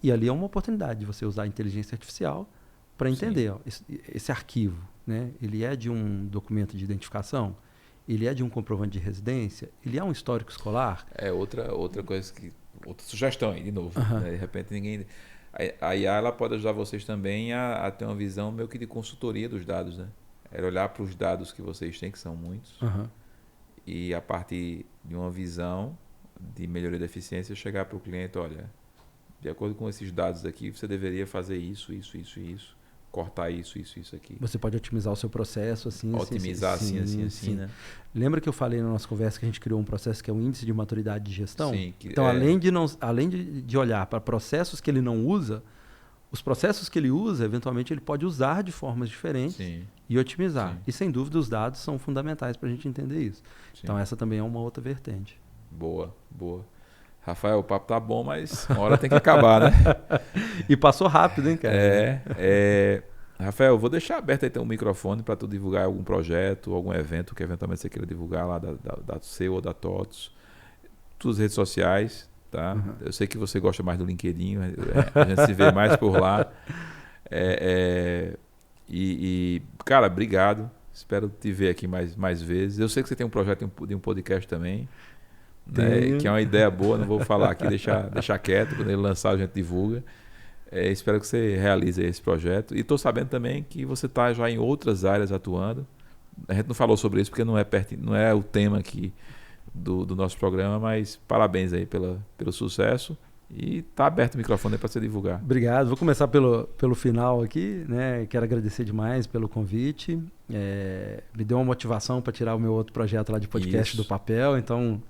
E ali é uma oportunidade de você usar a inteligência artificial para entender, ó, esse arquivo, né? Ele é de um documento de identificação? Ele é de um comprovante de residência? Ele é um histórico escolar?
É outra coisa outra sugestão aí, de novo. Né? De repente ninguém... A IA ela pode ajudar vocês também a ter uma visão meio que de consultoria dos dados, né? É olhar para os dados que vocês têm, que são muitos, e a partir de uma visão de melhoria da eficiência, chegar para o cliente, olha, de acordo com esses dados aqui, você deveria fazer isso, cortar isso aqui.
Você pode otimizar o seu processo assim,
otimizar assim, né?
Lembra que eu falei na nossa conversa que a gente criou um processo que é o índice de maturidade de gestão?
Sim,
então, além de olhar para processos que ele não usa, os processos que ele usa, eventualmente ele pode usar de formas diferentes e otimizar. E sem dúvida os dados são fundamentais para a gente entender isso. Então essa também é uma outra vertente.
Boa. Rafael, o papo tá bom, mas uma hora tem que acabar, né?
E passou rápido, hein, cara?
Rafael, vou deixar aberto aí um microfone para tu divulgar algum projeto, algum evento que eventualmente você queira divulgar lá da seu ou da TOTS. Tuas redes sociais, tá? Eu sei que você gosta mais do LinkedIn, a gente se vê mais por lá. Cara, obrigado. Espero te ver aqui mais vezes. Eu sei que você tem um projeto de um podcast também. Né, que é uma ideia boa, não vou falar aqui, deixar quieto, quando ele lançar a gente divulga. Espero que você realize esse projeto. E estou sabendo também que você está já em outras áreas atuando. A gente não falou sobre isso porque não é o tema aqui do nosso programa, mas parabéns aí pelo sucesso. E está aberto o microfone para você divulgar.
Obrigado. Vou começar pelo final aqui, né? Quero agradecer demais pelo convite. Me deu uma motivação para tirar o meu outro projeto lá de podcast do papel, então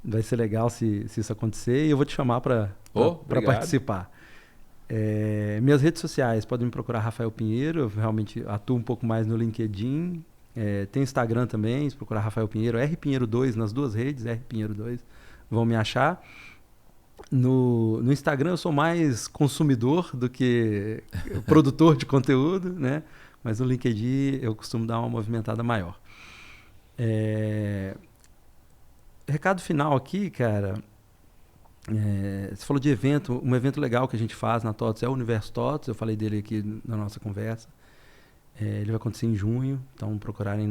vai ser legal se isso acontecer e eu vou te chamar para participar. Minhas redes sociais, podem me procurar Rafael Pinheiro, eu realmente atuo um pouco mais no LinkedIn. Tem Instagram também, se procurar Rafael Pinheiro, Rpinheiro2 nas duas redes, Rpinheiro2, vão me achar. No Instagram eu sou mais consumidor do que produtor de conteúdo, né? Mas no LinkedIn eu costumo dar uma movimentada maior. Recado final aqui, cara. Você falou de evento. Um evento legal que a gente faz na TOTS é o Universo TOTS. Eu falei dele aqui na nossa conversa. Ele vai acontecer em junho. Então, procurarem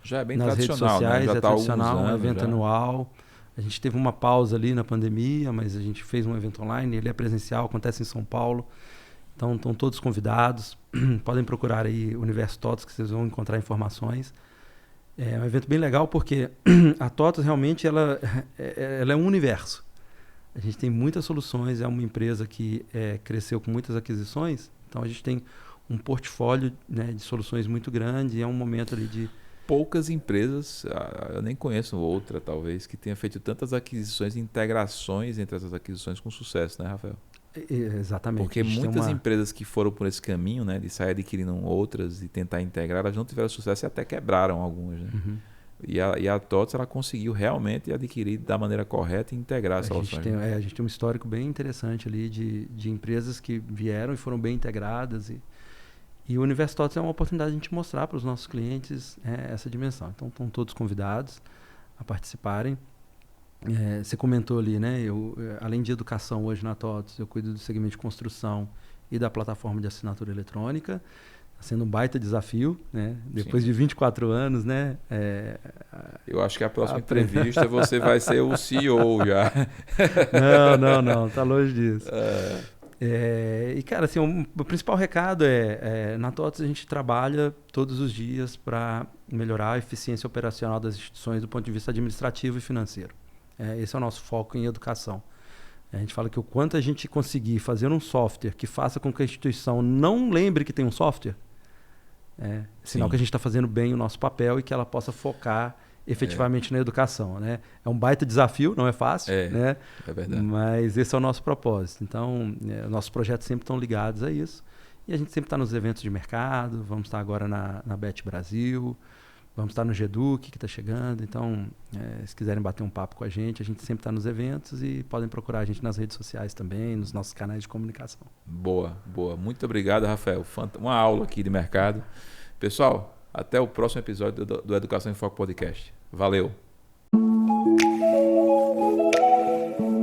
já é bem
nas redes sociais.
Né? Já
é tradicional, um evento
já.
Anual. A gente teve uma pausa ali na pandemia, mas a gente fez um evento online. Ele é presencial, acontece em São Paulo. Então, estão todos convidados. Podem procurar aí o Universo TOTS, que vocês vão encontrar informações. É um evento bem legal porque a TOTS realmente ela é um universo. A gente tem muitas soluções, é uma empresa que cresceu com muitas aquisições, então a gente tem um portfólio, né, de soluções muito grande e é um momento ali de...
Poucas empresas, eu nem conheço outra talvez, que tenha feito tantas aquisições e integrações entre essas aquisições com sucesso, né, Rafael?
Exatamente.
Porque muitas empresas que foram por esse caminho, né, de sair adquirindo outras e tentar integrar, elas não tiveram sucesso e até quebraram algumas. Né? E a TOTS ela conseguiu realmente adquirir da maneira correta e integrar as soluções.
A gente tem um histórico bem interessante ali de empresas que vieram e foram bem integradas. E o Universo TOTS é uma oportunidade de a gente mostrar para os nossos clientes essa dimensão. Então, estão todos convidados a participarem. Você comentou ali, né? Além de educação hoje na TOTS, eu cuido do segmento de construção e da plataforma de assinatura eletrônica. Está sendo um baita desafio, né? Depois de 24 anos, né?
Eu acho que a próxima entrevista você vai ser o CEO já.
Não. Tá longe disso. E, cara, assim, o principal recado na TOTS a gente trabalha todos os dias para melhorar a eficiência operacional das instituições do ponto de vista administrativo e financeiro. Esse é o nosso foco em educação. A gente fala que o quanto a gente conseguir fazer um software que faça com que a instituição não lembre que tem um software, sinal que a gente está fazendo bem o nosso papel e que ela possa focar efetivamente na educação. Né? É um baita desafio, não é fácil, né?
É verdade.
Mas esse é o nosso propósito. Então, nossos projetos sempre estão ligados a isso. E a gente sempre está nos eventos de mercado, vamos estar agora na BET Brasil, vamos estar no GEDUC, que está chegando. Então, se quiserem bater um papo com a gente sempre está nos eventos e podem procurar a gente nas redes sociais também, nos nossos canais de comunicação.
Boa. Muito obrigado, Rafael. Uma aula aqui de mercado. Pessoal, até o próximo episódio do Educação em Foco Podcast. Valeu!